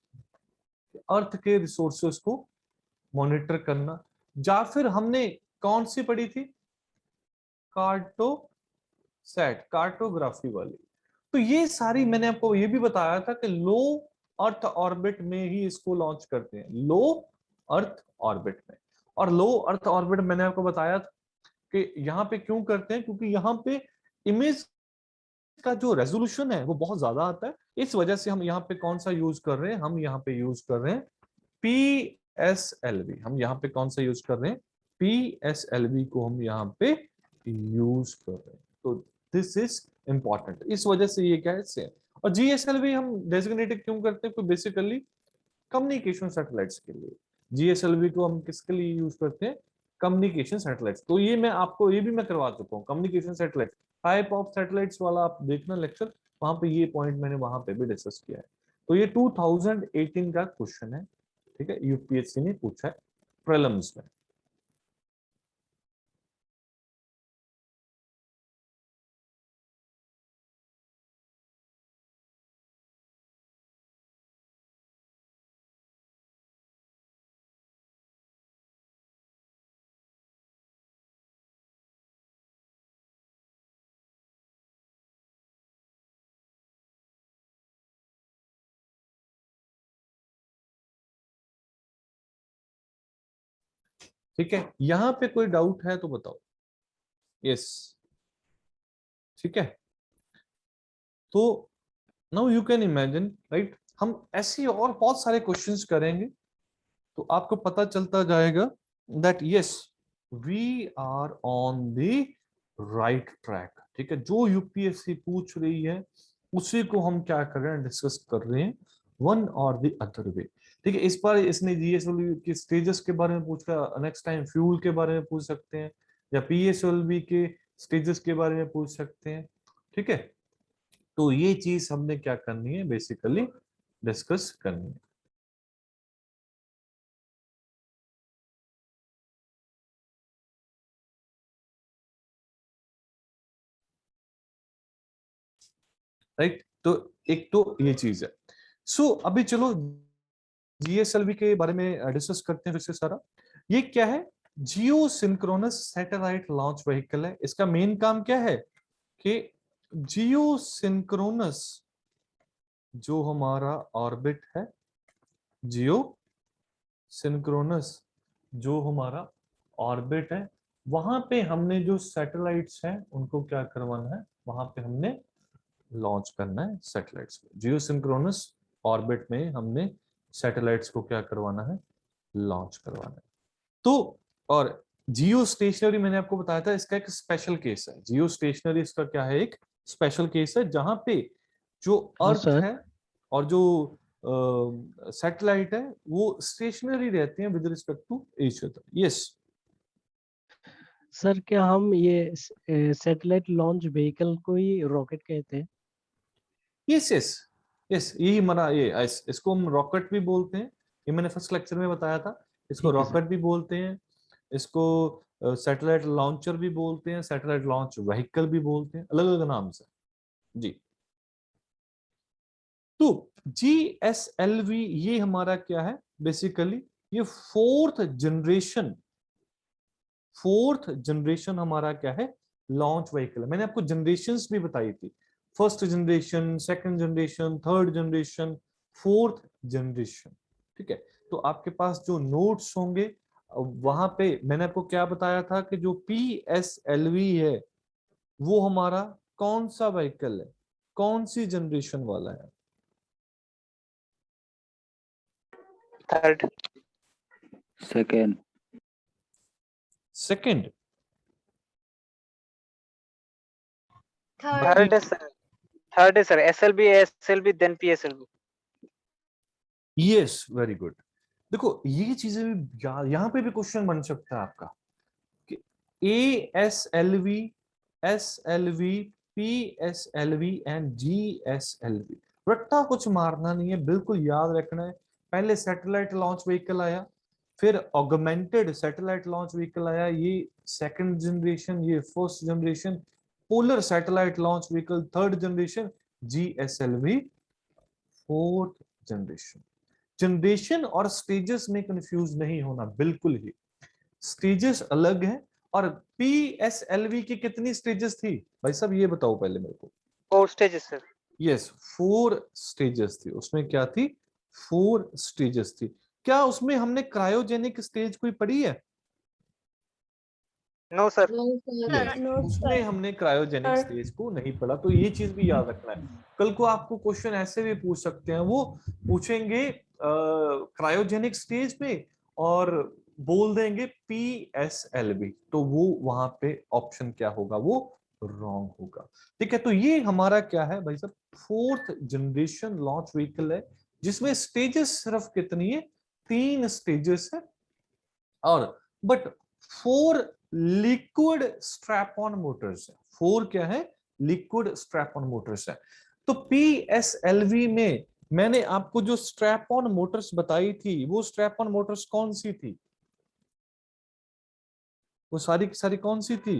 अर्थ के रिसोर्सेस को मॉनिटर करना। या फिर हमने कौन सी पढ़ी थी? कार्टोसैट, कार्टोग्राफी वाली। तो ये सारी मैंने आपको ये भी बताया था कि लो अर्थ ऑर्बिट में ही इसको लॉन्च करते हैं, लो अर्थ ऑर्बिट में। और लो अर्थ ऑर्बिट मैंने आपको बताया था कि यहाँ पे क्यों करते हैं, क्योंकि यहाँ पे इमेज का जो रेजोल्यूशन है वो बहुत ज्यादा आता है। इस वजह से हम यहाँ पे कौन सा यूज कर रहे हैं? हम यहाँ पे यूज कर रहे हैं PSLV। हम यहाँ पे कौन सा यूज कर रहे हैं? PSLV को हम यहाँ पे यूज कर रहे हैं। तो दिस इज इंपॉर्टेंट। इस वजह से ये क्या है? सेम। और GSLV हम डेजिग्नेटेड क्यों करते हैं? तो बेसिकली कम्युनिकेशन सैटेलाइट्स के लिए। GSLV को हम किसके लिए यूज करते हैं? Communication satellites. तो ये मैं आपको ये भी मैं करवा चुका हूँ, communication satellite type of satellites वाला आप देखना लेक्चर, वहां पे ये पॉइंट मैंने वहां पे भी डिस्कस किया है। तो ये 2018 का क्वेश्चन है, ठीक है? UPSC ने पूछा है प्रीलिम्स में। ठीक है, यहां पे कोई डाउट है तो बताओ। यस, ठीक है। तो now you can imagine, right, हम ऐसे और बहुत सारे क्वेश्चंस करेंगे तो आपको पता चलता जाएगा that yes we are on the right track. ठीक है, जो UPSC पूछ रही है उसी को हम क्या कर रहे हैं? डिस्कस कर रहे हैं, वन और द अदर वे। ठीक है, इस बार इसने GSLV के स्टेजेस के बारे में पूछा, नेक्स्ट टाइम फ्यूल के बारे में पूछ सकते हैं, या PSLV के स्टेजेस के बारे में पूछ सकते हैं। ठीक है, तो ये चीज हमने क्या करनी है? बेसिकली डिस्कस करनी है। राइट, तो एक तो ये चीज है। सो अभी चलो GSLV के बारे में डिस्कस करते हैं फिर से सारा। ये क्या है? Geosynchronous satellite launch vehicle है। इसका मेन काम क्या है कि जियो सिंक्रोनस जो हमारा ऑर्बिट है, जियो सिंक्रोनस जो हमारा ऑर्बिट है, वहां पे हमने जो सैटेलाइट्स हैं उनको क्या करवाना है, वहां पे हमने लॉन्च करना है सैटेलाइट्स को। जियो सिंक्रोनस ऑर्बिट में हमने सैटेलाइट्स को क्या करवाना है, लॉन्च करवाना है। तो और जियो स्टेशनरी मैंने आपको बताया था, इसका एक स्पेशल केस है। जियो स्टेशनरी इसका क्या है, एक स्पेशल केस है जहां पे जो हाँ अर्थ सर। है और जो सैटेलाइट है वो स्टेशनरी रहते हैं with respect to each other. Yes sir क्या हम ये सैटेलाइट लॉन्च व्हीकल को ही रॉकेट कहते हैं? यस यस यस, यही हमारा ये इसको हम रॉकेट भी बोलते हैं। ये मैंने फर्स्ट लेक्चर में बताया था। इसको ठीक है सर। रॉकेट भी बोलते हैं, इसको सैटेलाइट लॉन्चर भी बोलते हैं, सैटेलाइट लॉन्च व्हीकल भी बोलते हैं, अलग अलग नाम से। जी, तो GSLV ये हमारा क्या है बेसिकली, ये फोर्थ जनरेशन हमारा क्या है, लॉन्च व्हीकल है। मैंने आपको जनरेशंस भी बताई थी, first generation, second generation, third generation, fourth generation. ठीक है, तो आपके पास जो नोट्स होंगे वहां पे मैंने आपको क्या बताया था कि जो PSLV है वो हमारा कौन सा व्हीकल है, कौन सी जनरेशन वाला है? थर्ड। सेकेंड। सेकंड। थर्ड है सर। थर्ड है sir. SLB then PSLV। Yes, very good. देखो ये चीजें भी यहाँ पे भी क्वेश्चन बन सकता है आपका कि ASLV, SLV, PSLV and GSLV। रट्टा कुछ मारना नहीं है, बिल्कुल याद रखना है। पहले सैटेलाइट लॉन्च व्हीकल आया, फिर ऑगमेंटेड सैटेलाइट लॉन्च व्हीकल आया, ये सेकंड जनरेशन, ये first generation, polar satellite launch vehicle third generation, GSLV fourth generation. Generation और स्टेजेस में कंफ्यूज नहीं होना बिल्कुल ही, स्टेजेस अलग है। और PSLV की कितनी स्टेजेस थी भाई साहब, ये बताओ पहले मेरे को। 4 स्टेजेस सर। यस, 4 स्टेजेस थी। उसमें क्या थी, 4 स्टेजेस थी। क्या उसमें हमने क्रायोजेनिक स्टेज कोई पढ़ी है? No sir. No, sir. उसमें हमने क्रायोजेनिक स्टेज को नहीं पढ़ा, तो ये चीज भी याद रखना है। कल को आपको क्वेश्चन ऐसे भी पूछ सकते हैं, वो पूछेंगे क्रायोजेनिक स्टेज पे और बोल देंगे PSLV, तो वो वहां पे ऑप्शन क्या होगा, वो रॉन्ग होगा। ठीक है, तो ये हमारा क्या है भाई साहब, फोर्थ जनरेशन लॉन्च व्हीकल है, जिसमें स्टेजेस सिर्फ कितनी है, 3 स्टेजेस है। और but 4 liquid strap on Motors है। 4 क्या है, लिक्विड स्ट्रैप ऑन मोटर्स है। तो PSLV में मैंने आपको जो स्ट्रैप ऑन मोटर्स बताई थी, वो स्ट्रैप ऑन मोटर्स कौन सी थी, वो सारी की सारी कौन सी थी?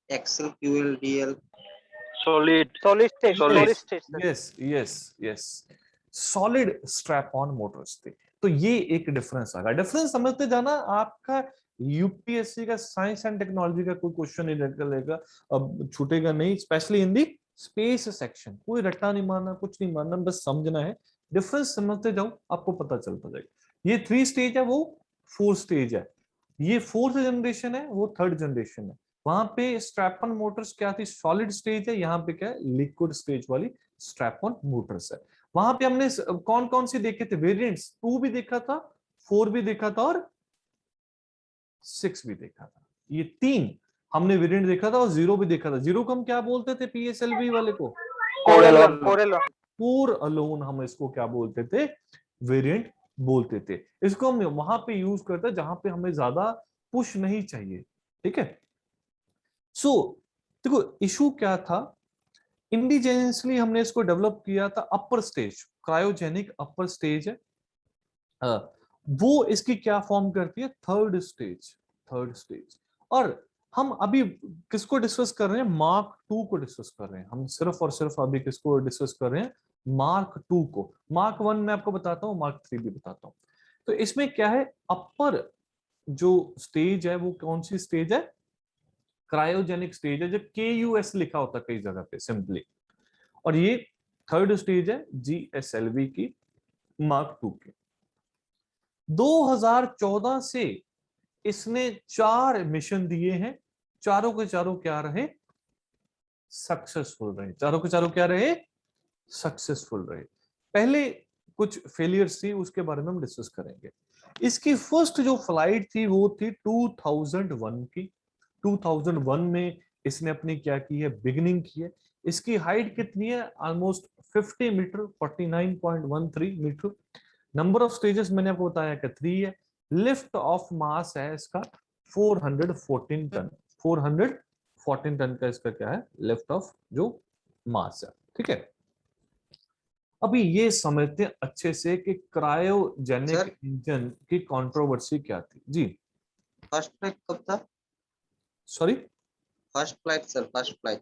XL, QL, DL। Solid stage sir. Yes yes yes, solid strap on motors थे। तो ये एक डिफरेंस आ गया। डिफरेंस समझते जाना, आपका UPSC का साइंस एंड टेक्नोलॉजी का कोई क्वेश्चन नहीं निकलेगा, अब छूटेगा नहीं, specially in the space section. कोई रट्टा नहीं मारना, कुछ नहीं मारना, बस समझना है। डिफरेंस समझते जाओ, आपको पता चलता जाएगा। ये 3 स्टेज है, वो 4 स्टेज है। ये 4th जनरेशन है, वो 3rd जनरेशन है। वहां पे स्ट्रैप ऑन मोटर्स क्या थी, सॉलिड स्टेज है, यहाँ पे क्या है, लिक्विड स्टेज वाली स्ट्रैप ऑन मोटर्स है। वहां पे हमने कौन कौन से देखे थे वेरिएंट्स, 2 भी देखा था, 4 भी देखा था और 6 भी देखा था। ये 3 हमने वेरिएंट देखा था, और 0 भी देखा था। 0 को हम क्या बोलते थे PSLV वाले को, कोर अलोन हम इसको क्या बोलते थे, वेरिएंट बोलते थे। इसको हम वहां पे यूज करते हैं जहां पे हमें ज्यादा पुश नहीं चाहिए। ठीक है, सो देखो इशू क्या था, इंडिजेनियसली हमने इसको डेवलप किया था। Upper stage, cryogenic upper stage है, वो इसकी क्या फॉर्म करती है, 3rd स्टेज। और हम अभी किसको डिस्कस कर रहे हैं, Mark II को डिस्कस कर रहे हैं हम, सिर्फ और सिर्फ अभी किसको डिस्कस कर रहे हैं, मार्क 2 को। मार्क 1 मैं आपको बताता हूँ, मार्क 3 भी बताता हूँ। तो इसमें क्या है, अपर जो स्टेज है वो कौन सी स्टेज है, क्रायोजेनिक स्टेज है, जो KUS लिखा होता है कई जगह पे सिंपली। और ये थर्ड स्टेज है GSLV की, मार्क 2 की। 2014 से इसने 4 मिशन दिए हैं, चारों के चारों क्या रहे, सक्सेसफुल रहे। चारों के चारों क्या रहे, सक्सेसफुल रहे। पहले कुछ फेलियर्स थी, उसके बारे में हम डिस्कस करेंगे। इसकी फर्स्ट जो फ्लाइट थी वो थी 2001 की। 2001 में इसने अपनी क्या की है, बिगिनिंग की है। इसकी हाइट कितनी है, almost 50 metre, 49.13 metre. Number of stages मैंने आपको बताया कि 3 है। लिफ्ट ऑफ मास है इसका 414 टन। 414 टन का इसका क्या है, लिफ्ट ऑफ जो मास है। ठीक है, अभी ये समझते हैं अच्छे से कि क्रायोजेनिक सर इंजन की कंट्रोवर्सी क्या थी। जी फर्स्ट फ्लाइट कब था? Sorry, first flight sir, first flight.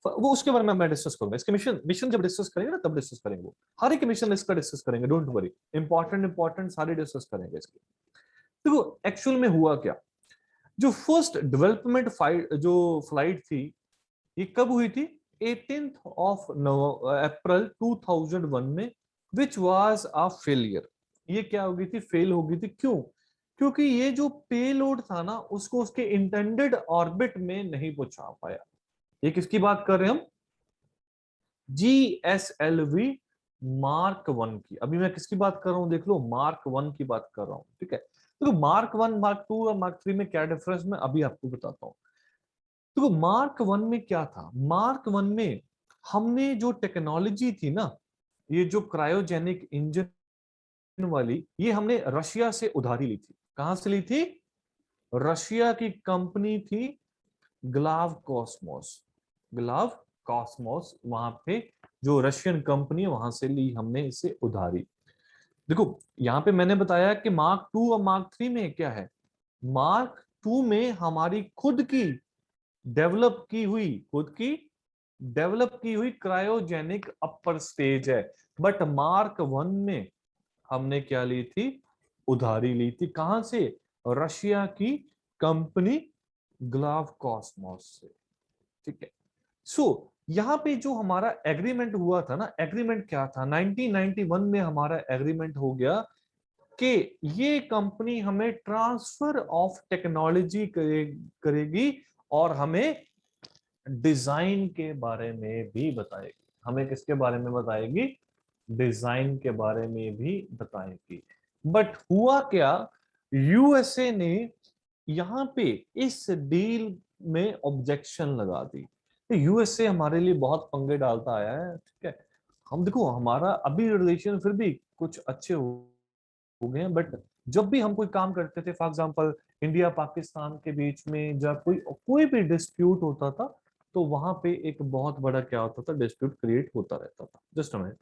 वो उसके बारे में मैं डिस्कस करूंगा। इसके मिशन मिशन जब डिस्कस करेंगे ना तब डिस्कस करेंगे, वो हर एक मिशन इसका डिस्कस करेंगे, डोंट वरी। इंपॉर्टेंट सारे डिस्कस करेंगे इसके। तो एक्चुअल में हुआ क्या, जो फर्स्ट डेवलपमेंट जो फ्लाइट थी, ये कब हुई थी, 18th ऑफ अप्रैल 2001 में, विच वाज अ फेलियर। ये क्या हो गई थी, फेल हो गई थी। क्यों? क्योंकि ये जो पेलोड था ना, उसको उसके इंटेंडेड ऑर्बिट में नहीं पहुंचा पाया। ये किसकी बात कर रहे हैं हम, GSLV मार्क 1 की। अभी मैं किसकी बात कर रहा हूं, देख लो, मार्क 1 की बात कर रहा हूं। ठीक है, तो मार्क 1, मार्क 2 और मार्क 3 में क्या डिफरेंस, मैं अभी आपको बताता हूं। तो मार्क 1 में क्या था, मार्क 1 में हमने जो टेक्नोलॉजी थी ना, ये जो क्रायोजेनिक इंजन वाली, ये हमने रशिया से उधारी ली थी। कहां से ली थी, रशिया की कंपनी थी ग्लाव कॉस्मोस। ग्लाव कॉस्मोस, वहां पे जो रशियन कंपनी है, वहां से ली हमने इसे उधारी। देखो यहां पे मैंने बताया कि मार्क 2 और मार्क 3 में क्या है, मार्क 2 में हमारी खुद की डेवलप की हुई, खुद की डेवलप की हुई क्रायोजेनिक अपर स्टेज है। बट मार्क 1 में हमने क्या ली थी, उधारी ली थी। कहां से, रशिया की कंपनी ग्लाव कॉस्मोस से। ठीक है, सो यहां पे जो हमारा एग्रीमेंट हुआ था ना, एग्रीमेंट क्या था, 1991 में हमारा एग्रीमेंट हो गया कि ये कंपनी हमें ट्रांसफर ऑफ टेक्नोलॉजी करेगी और हमें डिजाइन के बारे में भी बताएगी। हमें किसके बारे में बताएगी, डिजाइन के बारे में भी बताएगी। बट हुआ क्या, USA ने यहां पे इस डील में ऑब्जेक्शन लगा दी। तो USA हमारे लिए बहुत पंगे डालता आया है। ठीक है, हम देखो हमारा अभी रिलेशन फिर भी कुछ अच्छे हो गए हैं, बट जब भी हम कोई काम करते थे, फॉर एग्जांपल इंडिया पाकिस्तान के बीच में जब कोई कोई भी डिस्प्यूट होता था, तो वहां पे एक बहुत बड़ा क्या होता था, डिस्प्यूट क्रिएट होता रहता था। Just a minute.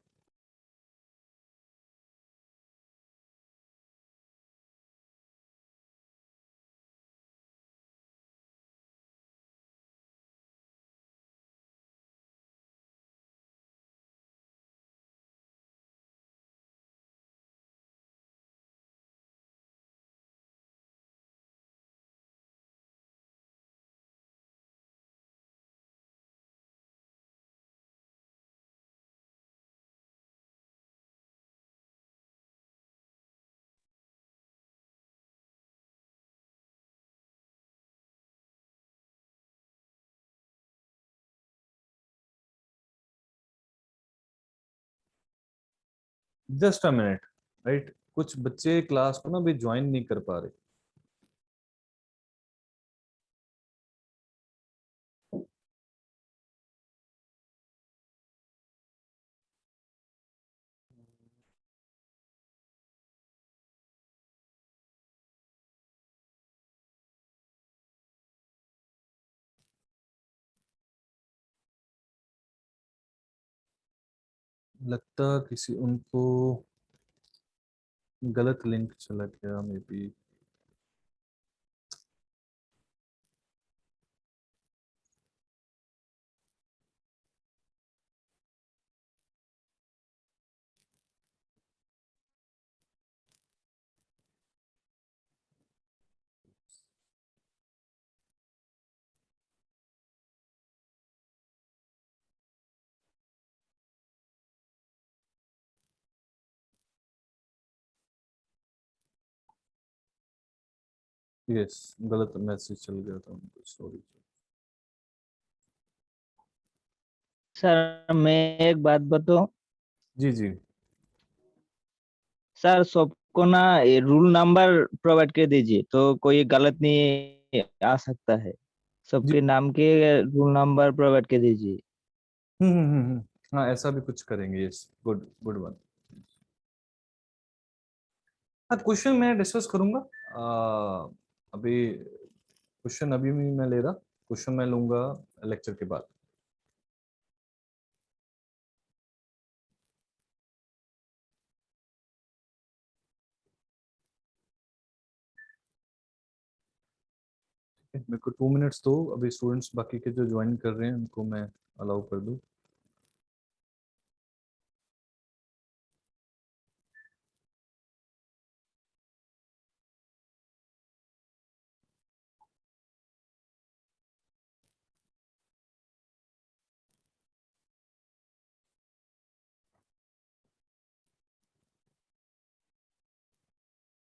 Just a minute, right, कुछ बच्चे क्लास को ना भी ज्वाइन नहीं कर पा रहे। लगता किसी उनको गलत लिंक चला गया मे बी। यस, गलत मैसेज चल गया था, सॉरी। सर मैं एक बात बताऊं, जी जी। सर सबको ना ये रूल नंबर प्रोवाइड कर दीजिए तो कोई गलत नहीं आ सकता है। जी। सबके नाम के रूल नंबर प्रोवाइड कर दीजिए। हाँ, ऐसा भी कुछ करेंगे। Yes, good good one. हाँ, क्वेश्चन मैं डिस्कस करूंगा। अभी क्वेश्चन अभी भी मैं ले रहा, क्वेश्चन मैं लूंगा लेक्चर के बाद। मेरे को 2 मिनट्स दो, अभी स्टूडेंट्स बाकी के जो ज्वाइन कर रहे हैं उनको मैं अलाउ कर दूं।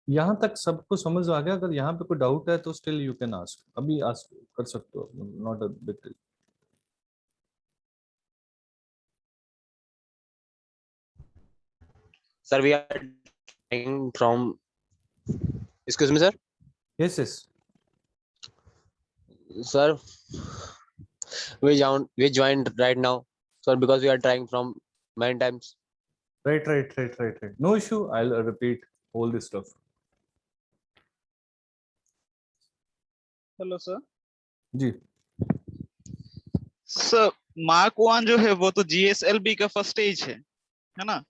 यहाँ तक सबको समझ आ गया? अगर यहाँ पे कोई डाउट है तो स्टिल यू कैन आस्क, अभी आस्क कर सकते हो, not a big deal. Sir, we are trying from. Excuse me, sir. Yes yes. Sir, we joined right now, sir, because we are trying from many times. Right. No issue. I'll repeat all this stuff. Hello sir. जी। सर मार्क 1 जो है वो तो GSLB का फर्स्ट स्टेज है ना?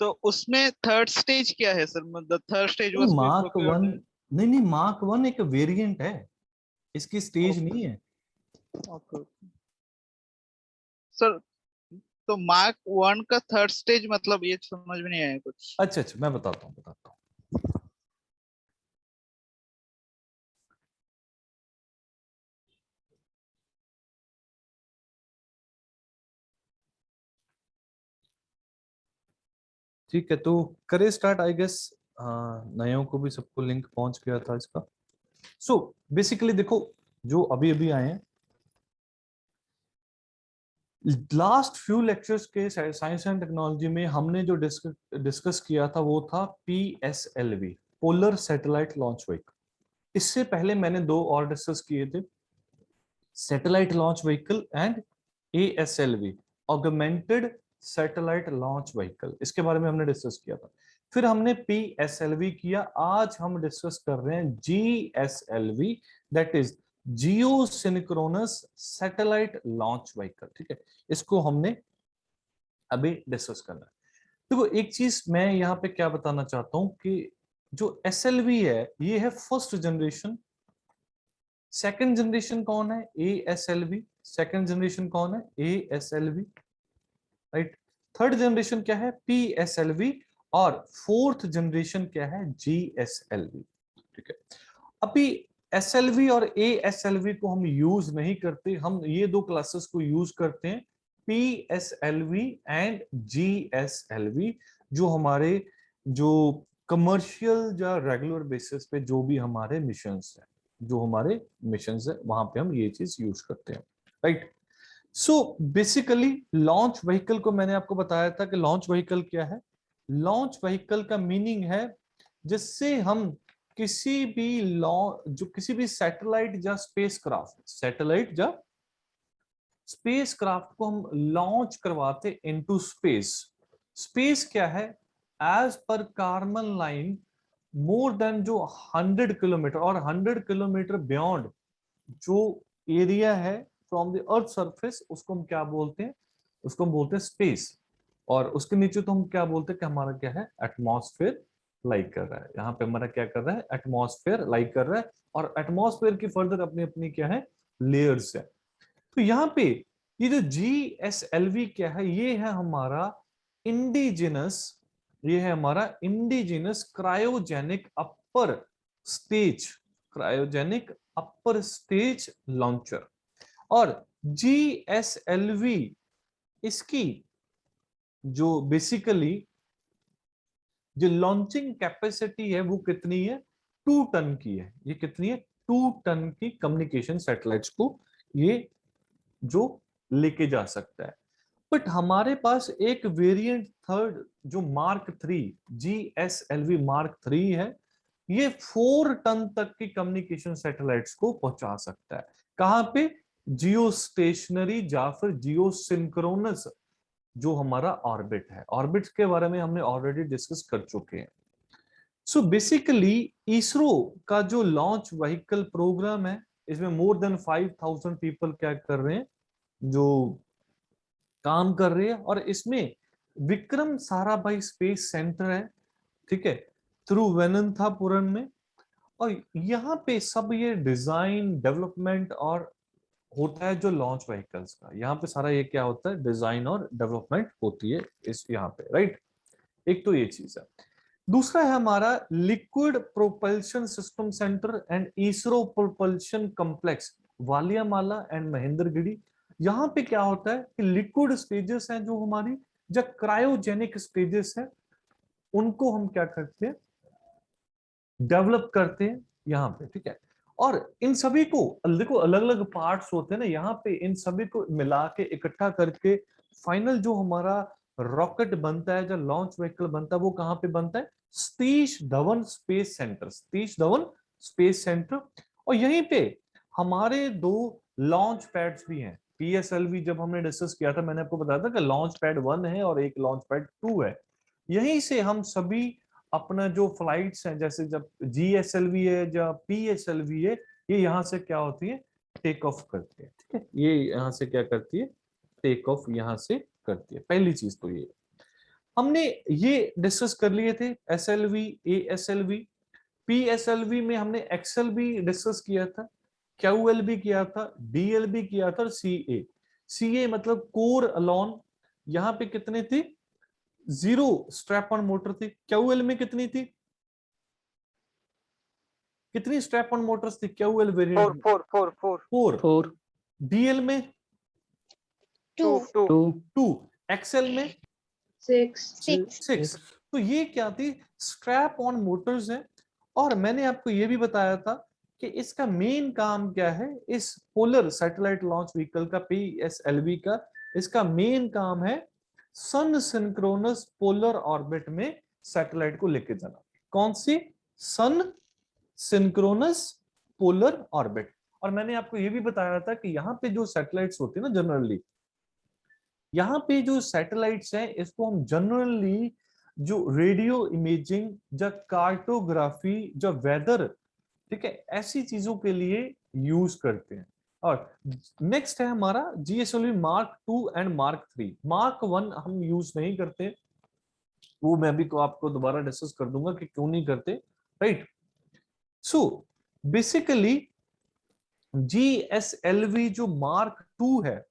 तो उसमें थर्ड स्टेज क्या है सर? मतलब थर्ड स्टेज वाज मार्क 1 नहीं, मार्क 1 एक वेरिएंट है, इसकी स्टेज नहीं है। ओके सर, तो मार्क 1 का थर्ड स्टेज मतलब ये समझ में नहीं आया कुछ। अच्छा, मैं बताता हूँ। ठीक है, तो करे स्टार्ट। आई गेस नयों को भी सबको लिंक पहुंच गया था इसका। सो बेसिकली देखो, जो अभी अभी आए हैं, लास्ट फ्यू लेक्चर्स के साइंस एंड टेक्नोलॉजी में हमने जो डिस्कस किया था वो था PSLV, polar satellite launch vehicle. इससे पहले मैंने 2 और डिस्कस किए थे, satellite launch vehicle and ASLV, augmented satellite launch vehicle. इसके बारे में हमने डिस्कस किया था। फिर हमने PSLV किया। आज हम डिस्कस कर रहे हैं GSLV, that is Jio synchronous satellite launch vehicle. ठीक है, इसको हमने अभी डिस्कस करना है। देखो, एक चीज मैं यहाँ पे क्या बताना चाहता हूं कि जो SLV है ये है फर्स्ट जनरेशन। सेकंड जनरेशन कौन है? ASLV। सेकंड जनरेशन कौन है? ASLV, right. थर्ड जनरेशन क्या है? PSLV। और फोर्थ जनरेशन क्या है? GSLV। ठीक है, अभी SLV और ASLV को हम यूज नहीं करते, हम ये 2 क्लासेस को यूज करते हैं, PSLV एंड GSLV, जो हमारे जो कमर्शियल या रेगुलर बेसिस पे जो भी हमारे मिशंस है, वहां पे हम ये चीज यूज करते हैं, right. So basically launch vehicle को मैंने आपको बताया था कि लॉन्च व्हीकल क्या है। लॉन्च व्हीकल का मीनिंग है जिससे हम किसी भी सैटेलाइट या स्पेस क्राफ्ट को हम लॉन्च करवाते इनटू स्पेस। स्पेस क्या है? As per carbon line more than जो 100 किलोमीटर और 100 किलोमीटर बियॉन्ड जो एरिया है फ्रॉम द अर्थ सरफेस, उसको हम क्या बोलते हैं? उसको हम बोलते हैं स्पेस। और उसके नीचे तो हम क्या बोलते हैं कि हमारा क्या है? एटमॉस्फेयर लाइक कर रहा है। यहाँ पे हमारा क्या कर रहा है? एटमॉस्फेयर लाइक कर रहा है। और एटमॉस्फेयर की फर्दर अपनी अपनी क्या है? लेयर्स है। तो यहाँ पे ये जो GSLV क्या है? ये है हमारा indigenous cryogenic upper stage launcher. और GSLV इसकी जो बेसिकली जो लॉन्चिंग कैपेसिटी है वो कितनी है? 2 टन की है। ये कितनी है? 2 टन की कम्युनिकेशन सैटेलाइट्स को ये जो लेके जा सकता है। बट हमारे पास एक वेरिएंट थर्ड जो मार्क 3 GSLV मार्क 3 है, ये 4 टन तक की कम्युनिकेशन सैटेलाइट्स को पहुंचा सकता है। कहां पे? जियो स्टेशनरी या फिर जियो सिंक्रोनस जो हमारा ऑर्बिट है। ऑर्बिट के बारे में हमने ऑलरेडी डिस्कस कर चुके हैं। सो बेसिकली इसरो का जो लॉन्च व्हीकल प्रोग्राम है, इसमें मोर देन 5000 पीपल क्या कर रहे हैं, जो काम कर रहे हैं। और इसमें विक्रम साराभाई स्पेस सेंटर है, ठीक है, तिरुवनंतपुरम में। और यहाँ पे सब ये डिजाइन डेवलपमेंट और होता है जो लॉन्च व्हीकल्स का, यहाँ पे सारा ये क्या होता है, डिजाइन और डेवलपमेंट होती है इस यहाँ पे, राइट। एक तो ये चीज है। दूसरा है हमारा liquid propulsion system centre and ISRO propulsion complex Valiamala and Mahendragiri. यहाँ पे क्या होता है कि लिक्विड स्टेजेस हैं जो हमारी, जब क्रायोजेनिक स्टेजेस हैं उनको हम क्या करते हैं, डेवलप करते हैं यहाँ पे, ठीक है। और इन सभी को देखो अलग अलग पार्ट्स होते हैं ना, यहाँ पे इन सभी को मिला के इकट्ठा करके फाइनल जो हमारा रॉकेट बनता है, जो लॉन्च व्हीकल बनता है, वो कहाँ पे बनता है, Satish Dhawan space centre, Satish Dhawan space centre. और यहीं पे हमारे 2 लॉन्च पैड्स भी हैं। PSLV जब हमने डिस्कस किया था, मैंने आपको बताया था कि लॉन्च पैड 1 है और एक लॉन्च पैड 2 है। यहीं से हम सभी अपना जो फ्लाइट्स हैं, जैसे जब GSLV है या PSLV है, ये यहाँ से क्या होती है, टेक ऑफ करती है, ठीक है। ये यहाँ से क्या करती है, टेक ऑफ यहाँ से करती है। पहली चीज तो ये हमने ये डिस्कस कर लिए थे, SLV, ASLV, PSLV में हमने XLB डिस्कस किया था, QLB किया था, DLB किया था और CA मतलब कोर अलोन। यहाँ पे कितने थे, 0 स्ट्रैप ऑन मोटर थी। QL में कितनी थी, कितनी स्ट्रैप ऑन मोटर्स थी QL वेरिएंट? 4। DL में 2। XL में 6। तो ये क्या थी, स्ट्रैप ऑन मोटर्स है। और मैंने आपको ये भी बताया था कि इसका मेन काम क्या है, इस पोलर सैटेलाइट लॉन्च व्हीकल का, PSLV का, इसका मेन काम है सन सिंक्रोनस पोलर ऑर्बिट में सैटेलाइट को लेके जाना। कौन सी? सन सिंक्रोनस पोलर ऑर्बिट। और मैंने आपको ये भी बताया था कि यहाँ पे जो सैटेलाइट्स होती है ना, जनरली यहाँ पे जो सैटेलाइट्स हैं, इसको हम जनरली जो रेडियो इमेजिंग या कार्टोग्राफी, जो वेदर, ठीक है, ऐसी चीजों के लिए यूज करते हैं। और नेक्स्ट है हमारा GSLV mark 2 and mark 3। Mark 1 हम यूज नहीं करते, वो मैं भी आपको दोबारा डिस्कस कर दूंगा कि क्यों नहीं करते, राइट। सो बेसिकली GSLV जो मार्क 2 है,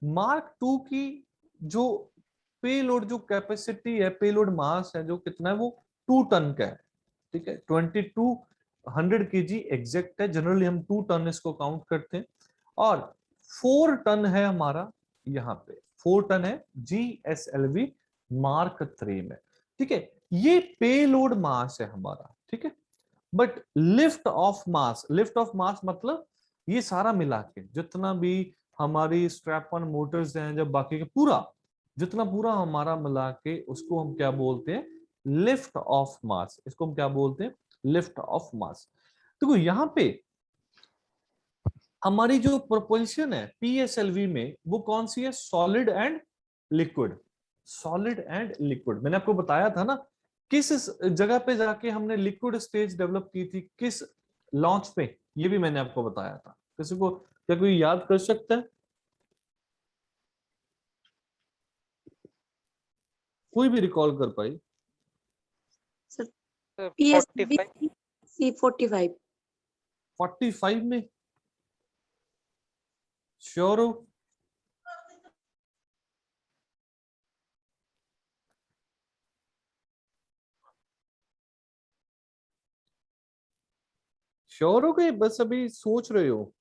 मार्क 2 की जो पेलोड, जो कैपेसिटी है, पेलोड मास है जो कितना है, वो 2 टन का है, ठीक है। 2200 kg एग्जैक्ट है, जनरली हम 2 टन इसको काउंट करते हैं। और 4 टन है हमारा, यहाँ पे 4 टन है GSLV मार्क 3 में, ठीक है। ये पेलोड मास है हमारा, ठीक है। बट लिफ्ट ऑफ मास मतलब ये सारा मिला के जितना भी हमारी स्ट्रैप ऑन मोटर्स हैं, जब बाकी के पूरा जितना पूरा हमारा मिला के, उसको हम क्या बोलते हैं, लिफ्ट ऑफ मास। इसको हम क्या बोलते हैं, लिफ्ट ऑफ मास। देखो यहाँ पे हमारी जो प्रोपल्शन है PSLV में, वो कौन सी है, solid and liquid. Solid and liquid मैंने आपको बताया था ना, किस जगह पे जाके हमने लिक्विड स्टेज डेवलप की थी, किस लॉन्च पे, ये भी मैंने आपको बताया था। किसी को क्या कोई याद कर सकता है, कोई भी रिकॉल कर पाई? PSLV C45। 45 में श्योर हो? श्योर हो गए, बस अभी सोच रहे हो?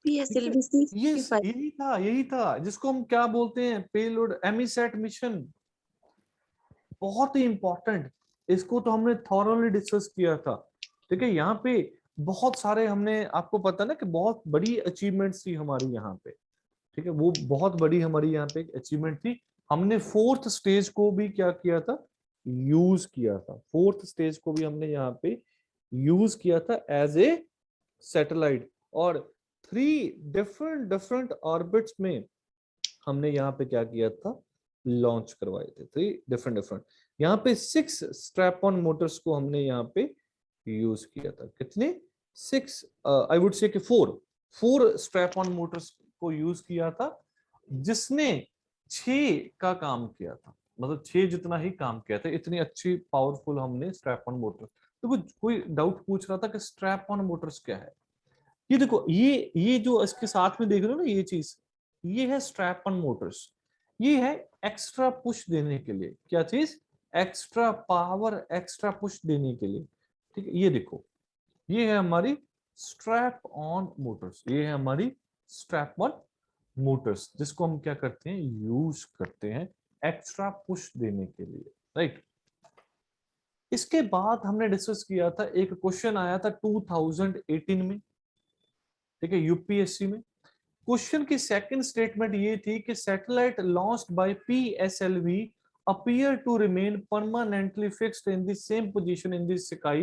PSLV C45। यही था जिसको हम क्या बोलते हैं, पेलोड एमिसैट मिशन। बहुत ही इंपॉर्टेंट, इसको तो हमने थॉरली डिस्कस किया था। ठीक है, यहाँ पे बहुत सारे हमने, आपको पता ना कि बहुत बड़ी अचीवमेंट्स थी हमारी यहाँ पे। ठीक है, वो बहुत बड़ी हमारी यहाँ पे अचीवमेंट थी। हमने फोर्थ स्टेज को भी क्या किया था, यूज किया था। फोर्थ स्टेज को भी हमने यहाँ पे यूज किया था एज ए सैटेलाइट, और 3 डिफरेंट ऑर्बिट्स में हमने यहाँ पे क्या किया था, लॉन्च करवाए थे। 3 डिफरेंट यहाँ पे 6 स्ट्रैप ऑन मोटर्स को हमने यहाँ पे यूज किया था। कितने? 6, आई वुड से कि 4 स्ट्रैप ऑन मोटर्स को यूज किया था, जिसने 6 का काम किया था, मतलब 6 जितना ही काम किया था। इतनी अच्छी पावरफुल हमने स्ट्रैप ऑन मोटर। तो कोई डाउट पूछ रहा था कि स्ट्रैप ऑन मोटर्स क्या है। ये देखो, ये जो इसके साथ में देख रहे हो ना, ये चीज, ये है स्ट्रैप ऑन मोटर्स। ये है एक्स्ट्रा पुश देने के लिए। क्या चीज? एक्स्ट्रा पावर, एक्स्ट्रा पुश देने के लिए। ठीक है, ये देखो, ये है हमारी स्ट्रैप ऑन मोटर्स। ये है हमारी स्ट्रैप ऑन मोटर्स, जिसको हम क्या करते हैं, यूज करते हैं एक्स्ट्रा पुश देने के लिए, राइट। इसके बाद हमने डिस्कस किया था, एक क्वेश्चन आया था 2018 में, ठीक है, यूपीएससी में। क्वेश्चन की सेकंड स्टेटमेंट ये थी कि satellite launched by PSLV appear to remain permanently fixed in the same position in the sky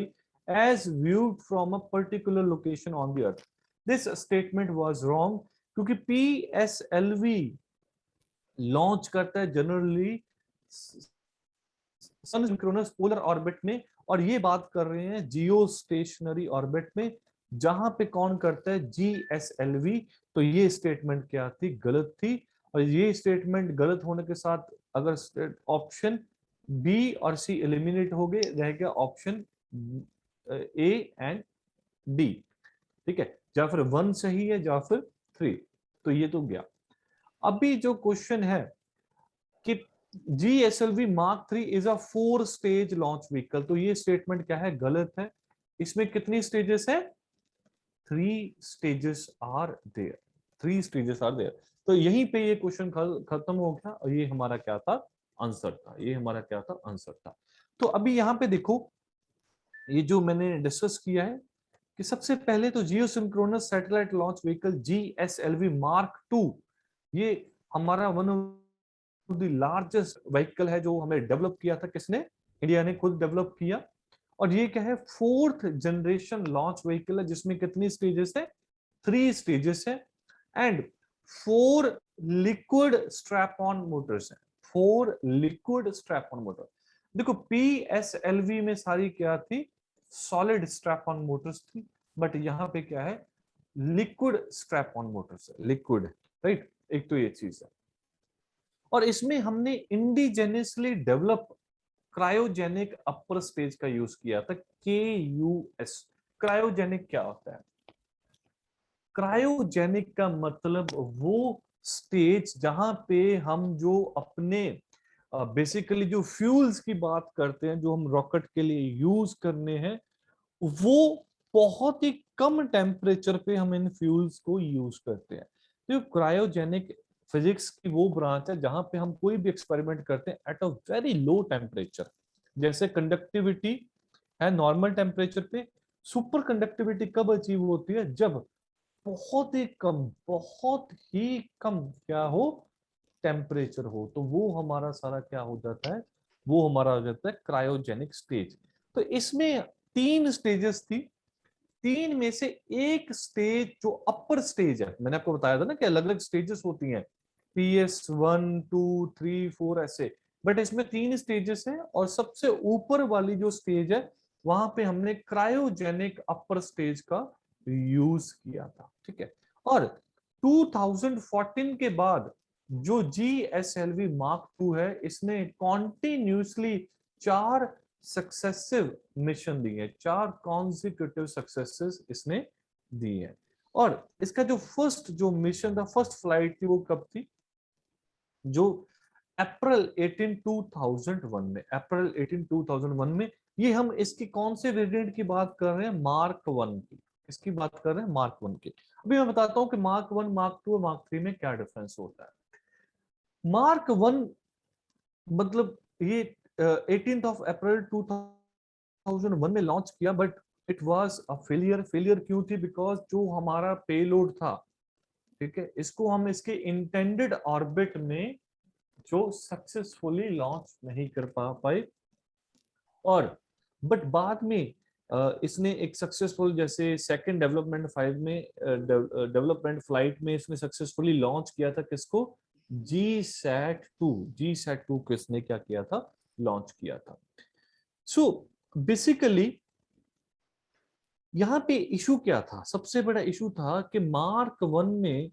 as viewed from a particular location on the earth. This statement was wrong, क्योंकि पीएसएलवी लॉन्च करता है जनरली सन सिंक्रोनस पोलर ऑर्बिट में, और ये बात कर रहे हैं जियो स्टेशनरी ऑर्बिट में, जहां पे कौन करता है, जीएसएलवी। तो ये स्टेटमेंट क्या थी, गलत थी। और ये स्टेटमेंट गलत होने के साथ अगर ऑप्शन बी और सी एलिमिनेट हो गए, रह गया ऑप्शन ए एंड डी। ठीक है, या फिर 1 सही है या फिर 3, तो ये तो गया। अभी जो क्वेश्चन है कि GSLV Mark 3 is a 4 stage launch vehicle, तो ये स्टेटमेंट क्या है, गलत है। इसमें कितनी स्टेजेस है, 3 stages are there. 3 stages are there. तो यहीं पे ये क्वेश्चन खत्म हो गया, और ये हमारा क्या था, आंसर था। ये हमारा क्या था, आंसर था। तो अभी यहाँ पे देखो, ये जो मैंने डिस्कस किया है कि सबसे पहले तो geosynchronous satellite launch vehicle GSLV Mark 2, ये हमारा one of the largest vehicle है जो हमें डेवलप किया था। किसने? इंडिया ने खुद डेवलप किया। और ये क्या है, 4th जनरेशन लॉन्च व्हीकल है, जिसमें कितनी स्टेजेस है, 3 स्टेजेस है, and 4 liquid strap on Motors है। 4 लिक्विड स्ट्रैप ऑन मोटर। देखो, पीएसएलवी में सारी क्या थी, सॉलिड स्ट्रैप ऑन मोटर्स थी, बट यहाँ पे क्या है, लिक्विड स्ट्रैप ऑन मोटर्स है, लिक्विड, राइट। एक तो ये चीज है, और इसमें हमने इंडिजेनियसली डेवलप क्रायोजेनिक अपर स्टेज का यूज किया था, KUS। क्रायोजेनिक क्या होता है? क्रायोजेनिक का मतलब वो स्टेज जहां पे हम जो अपने बेसिकली जो फ्यूल्स की बात करते हैं, जो हम रॉकेट के लिए यूज करने हैं, वो बहुत ही कम टेम्परेचर पे हम इन फ्यूल्स को यूज करते हैं। तो क्रायोजेनिक फिजिक्स की वो ब्रांच है जहां पे हम कोई भी एक्सपेरिमेंट करते हैं at a very low temperature. जैसे कंडक्टिविटी है नॉर्मल टेम्परेचर पे, सुपर कंडक्टिविटी कब अचीव होती है, जब बहुत ही कम क्या हो, टेम्परेचर हो। तो वो हमारा सारा क्या हो जाता है, वो हमारा हो जाता है क्रायोजेनिक स्टेज। तो इसमें 3 स्टेजेस थी। 3 में से एक स्टेज जो अपर स्टेज है, मैंने आपको बताया था ना कि अलग अलग स्टेजेस होती हैं, PS1 2 3 4 ऐसे, बट इसमें 3 स्टेजेस हैं, और सबसे ऊपर वाली जो स्टेज है वहां पे हमने क्रायोजेनिक अपर स्टेज का यूज किया था। ठीक है, और 2014 के बाद जो GSLV Mark 2 है, इसने कॉन्टिन्यूसली 4 सक्सेसिव मिशन दिए हैं, 4 कॉन्जिक्यूटिव सक्सेसेस इसने दी हैं। और इसका जो फर्स्ट जो मिशन था, फर्स्ट फ्लाइट थी, वो कब थी, जो अप्रैल 18 2001 में, अप्रैल 18 2001 में। ये हम इसकी कौन से वेरिएंट की बात कर रहे हैं, मार्क 1 की, इसकी बात कर रहे हैं मार्क 1 की। अभी मैं बताता हूं कि मार्क 1, मार्क 2 और मार्क 3 में क्या डिफरेंस होता है। मार्क 1 मतलब ये 18th ऑफ अप्रैल 2001 में लॉन्च किया, but it was a failure. Failure क्यों थी? बिकॉज जो हमारा पेलोड था, ठीक है, इसको हम इसके इंटेंडेड ऑर्बिट में जो सक्सेसफुली लॉन्च नहीं कर पाए, और बट बाद में इसने एक सक्सेसफुल, जैसे सेकंड डेवलपमेंट 5 में डेवलपमेंट फ्लाइट में इसने सक्सेसफुली लॉन्च किया था किसको? GSAT-2। GSAT-2 को इसने क्या किया था? लॉन्च किया था। सो बेसिकली यहाँ पे इशू क्या था? सबसे बड़ा इशू था कि मार्क 1 में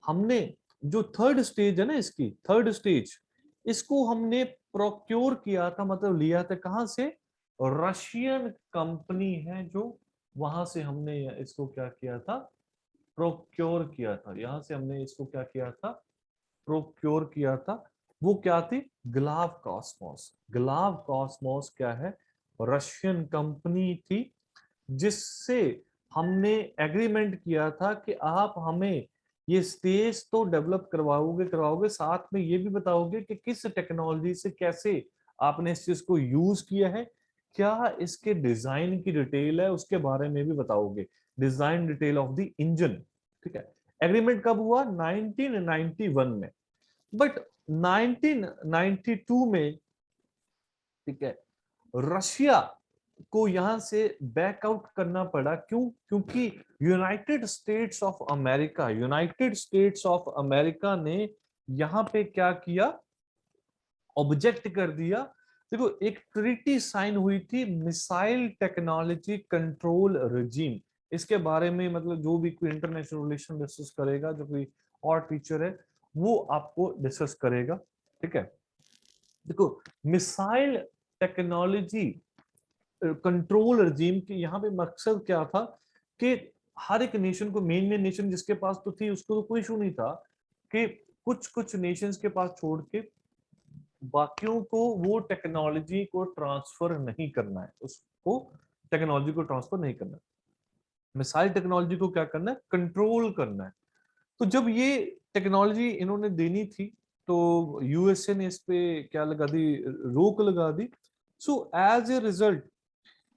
हमने जो थर्ड स्टेज है ना, इसकी थर्ड स्टेज, इसको हमने प्रोक्योर किया था, मतलब लिया था कहां से? रशियन कंपनी है जो, वहां से हमने इसको क्या किया था? प्रोक्योर किया था। यहां से हमने इसको क्या किया था? प्रोक्योर किया था। वो क्या थी? Glove Cosmos. ग्लाव कॉस्मोस क्या है? रशियन कंपनी थी, जिससे हमने एग्रीमेंट किया था कि आप हमें ये स्टेज तो डेवलप करवाओगे, साथ में ये भी बताओगे कि किस टेक्नोलॉजी से कैसे आपने इस चीज को यूज किया है, क्या इसके डिजाइन की डिटेल है उसके बारे में भी बताओगे, design detail of the engine. ठीक है, एग्रीमेंट कब हुआ? 1991 में। बट 1992 में, ठीक है, रशिया को यहां से बैकआउट करना पड़ा। क्यों? क्योंकि यूनाइटेड स्टेट्स ऑफ अमेरिका ने यहां पे क्या किया? ऑब्जेक्ट कर दिया। देखो, एक ट्रीटी साइन हुई थी, मिसाइल टेक्नोलॉजी कंट्रोल रेजिम। इसके बारे में मतलब जो भी कोई इंटरनेशनल रिलेशन डिस्कस करेगा, जो कोई और टीचर है, वो आपको डिस्कस करेगा। ठीक है, देखो, मिसाइल टेक्नोलॉजी कंट्रोल रेजिम की यहाँ पे मकसद क्या था कि हर एक नेशन को, मेन नेशन जिसके पास तो थी उसको तो कोई इशू नहीं था, कि कुछ कुछ नेशंस के पास छोड़ के बाकियों को वो टेक्नोलॉजी को ट्रांसफर नहीं करना है, उसको टेक्नोलॉजी को ट्रांसफर नहीं करना है। मिसाइल टेक्नोलॉजी को क्या करना है? कंट्रोल करना है। तो जब ये टेक्नोलॉजी इन्होंने देनी थी, तो यूएसए ने इस पे क्या लगा दी? रोक लगा दी। So as a result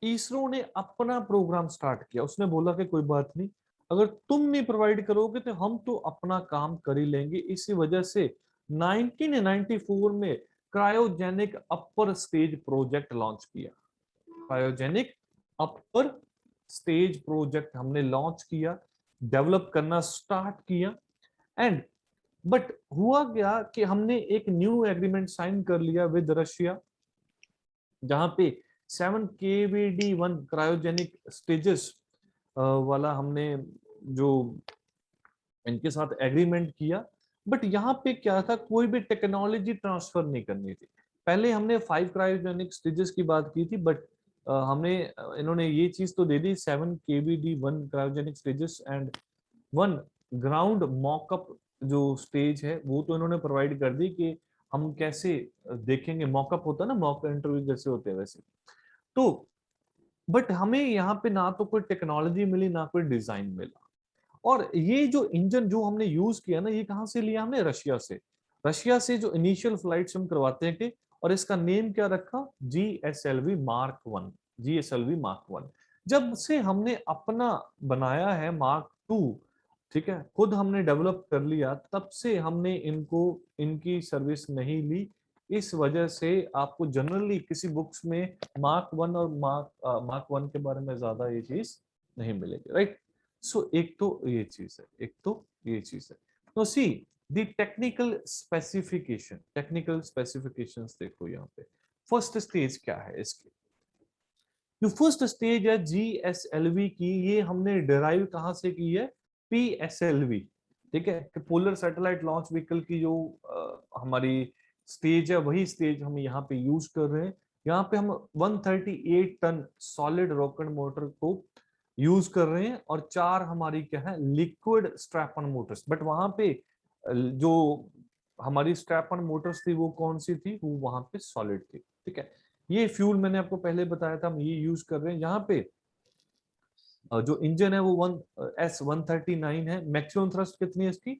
ISRO ने अपना प्रोग्राम स्टार्ट किया। उसने बोला कि कोई बात नहीं, अगर तुम नहीं प्रोवाइड करोगे तो हम तो अपना काम कर ही लेंगे। इसी वजह से 1994 में cryogenic upper stage project launch किया। क्रायोजेनिक अपर स्टेज प्रोजेक्ट हमने लॉन्च किया, डेवलप करना स्टार्ट किया। एंड बट हुआ क्या कि हमने एक न्यू एग्रीमेंट साइन कर लिया विद रशिया, जहां पे 7 KVD-1 क्रायोजेनिक स्टेजेस वाला हमने जो इनके साथ एग्रीमेंट किया। बट यहाँ पे क्या था? कोई भी टेक्नोलॉजी ट्रांसफर नहीं करनी थी। पहले हमने 5 क्रायोजेनिक स्टेजेस की बात की थी, बट हमने इन्होंने ये चीज तो दे दी, 7 KVD-1 cryogenic stages and 1 ground mock-up जो स्टेज है, वो तो इन्होंने प्रोवाइड कर दी कि हम कैसे देखेंगे। मॉकअप होता है ना, मॉक इंटरव्यू जैसे होते हैं वैसे। तो बट हमें यहाँ पे ना तो कोई टेक्नोलॉजी मिली, ना कोई डिजाइन मिला। और ये जो इंजन जो हमने यूज किया ना, ये कहाँ से लिया हमने? रशिया से। रशिया से जो इनिशियल फ्लाइट्स हम करवाते हैं कि, और इसका नेम क्या रखा? GSLV Mark 1। GSLV Mark 1 जब से हमने अपना बनाया है Mark 2, ठीक है, खुद हमने डेवलप कर लिया, तब से हमने इनकी सर्विस नहीं ली। इस वजह से आपको जनरली किसी बुक्स में Mark 1 और Mark 1 के बारे में ज्यादा ये चीज नहीं मिलेगी, राइट? सो एक तो ये चीज है, एक तो ये चीज है। तो सी द टेक्निकल स्पेसिफिकेशंस देखो यहाँ पे। फर्स्ट स्टेज क्या है इसकी? जो फर्स्ट स्टेज है GSLV की, ये हमने डिराइव कहां से की है? PSLV, ठीक है, कि पोलर सैटेलाइट लॉन्च व्हीकल की जो हमारी स्टेज है, वही स्टेज हम यहाँ पे यूज कर रहे हैं। यहाँ पे हम 138 टन सॉलिड रॉकेट मोटर को यूज कर रहे हैं, और 4 हमारी क्या है? Liquid strap-on Motors. बट वहां पे जो हमारी स्ट्रैप-ऑन मोटर्स थी वो कौन सी थी? वो वहां पे सॉलिड थी। ठीक है, ये फ्यूल मैंने आपको पहले बताया था, हम ये यूज कर रहे हैं। यहाँ पे जो इंजन है वो S139 है। मैक्सिमम थ्रस्ट कितनी है इसकी?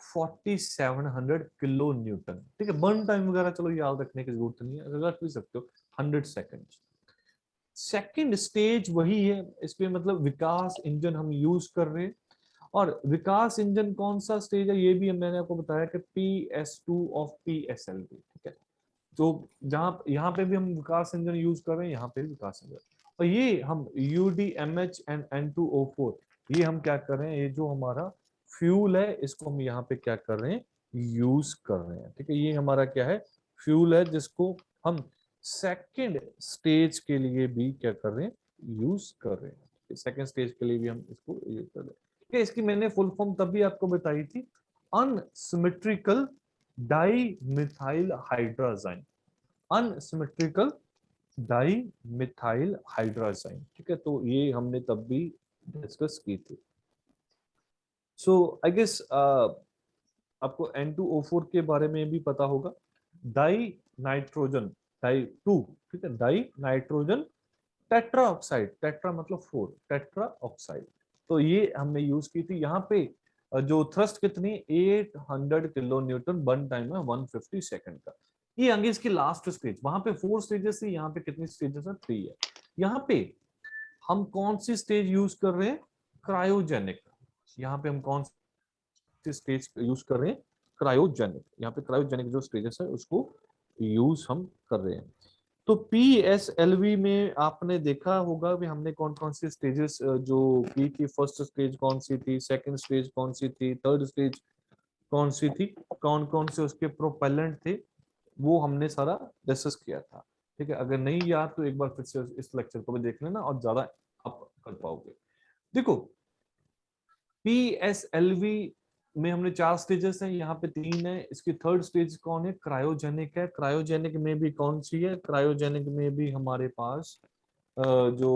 4700 किलो न्यूटन। ठीक है, बर्न टाइम वगैरह चलो याद रखने की जरूरत नहीं है, रख भी सकते हो, 100 सेकंड्स। सेकंड स्टेज वही है, इसमें मतलब विकास इंजन हम यूज कर रहे हैं। और विकास इंजन कौन सा स्टेज है ये भी मैंने आपको बताया कि PS2 ऑफ PSLV। ठीक है, तो जहां यहाँ पे भी हम विकास इंजन यूज कर रहे हैं, यहाँ पे भी विकास इंजन। और ये हम UDMH एंड N2O4 ये हम क्या कर रहे हैं, ये जो हमारा फ्यूल है इसको हम यहाँ पे क्या कर रहे हैं, यूज कर रहे हैं। ठीक है, ये हमारा क्या है, फ्यूल है जिसको हम सेकेंड स्टेज के लिए भी क्या कर रहे हैं, यूज कर रहे हैं। सेकेंड स्टेज के लिए भी हम इसको यूज कर रहे हैं। ठीक है, इसकी मैंने फुल फॉर्म तभी आपको बताई थी, अनसिमेट्रिकल डाइमिथाइल हाइड्राजाइन, अनसिमेट्रिकल डाइमिथाइल हाइड्राजाइन। ठीक है, तो ये हमने तब भी डिस्कस की थी। सो आई गेस आपको N2O4 के बारे में भी पता होगा, डाई नाइट्रोजन डाई 2। ठीक है, die nitrogen tetra oxide, tetra मतलब 4, टेट्रा ऑक्साइड। तो ये हमने यूज की थी। यहाँ पे जो थ्रस्ट कितनी, 800 किलो न्यूटन, बर्न टाइम है 150 सेकंड का। ये आगे इसकी लास्ट स्टेज, वहां पे 4 स्टेजेस थी, यहाँ पे कितनी स्टेजेस है, 3 है। यहाँ पे हम कौन सी स्टेज यूज कर रहे हैं, क्रायोजेनिक। यहाँ पे हम कौन सी स्टेज यूज कर रहे हैं, क्रायोजेनिक। यहाँ पे क्रायोजेनिक जो स्टेजेस है उसको यूज हम कर रहे हैं। तो PSLV में आपने देखा होगा भी हमने कौन कौन सी स्टेजेस, जो P की फर्स्ट स्टेज कौन सी थी, सेकंड स्टेज कौन सी थी, थर्ड स्टेज कौन सी थी, कौन कौन से उसके प्रोपेलेंट थे, वो हमने सारा डिस्कस किया था। ठीक है, अगर नहीं याद तो एक बार फिर से इस लेक्चर को भी देख लेना और ज्यादा आप कर पाओगे। देखो PSLV में हमने 4 स्टेजेस हैं, यहाँ पे 3 है। इसकी थर्ड स्टेज कौन है, क्रायोजेनिक है। क्रायोजेनिक में भी कौन सी है, क्रायोजेनिक में भी हमारे पास जो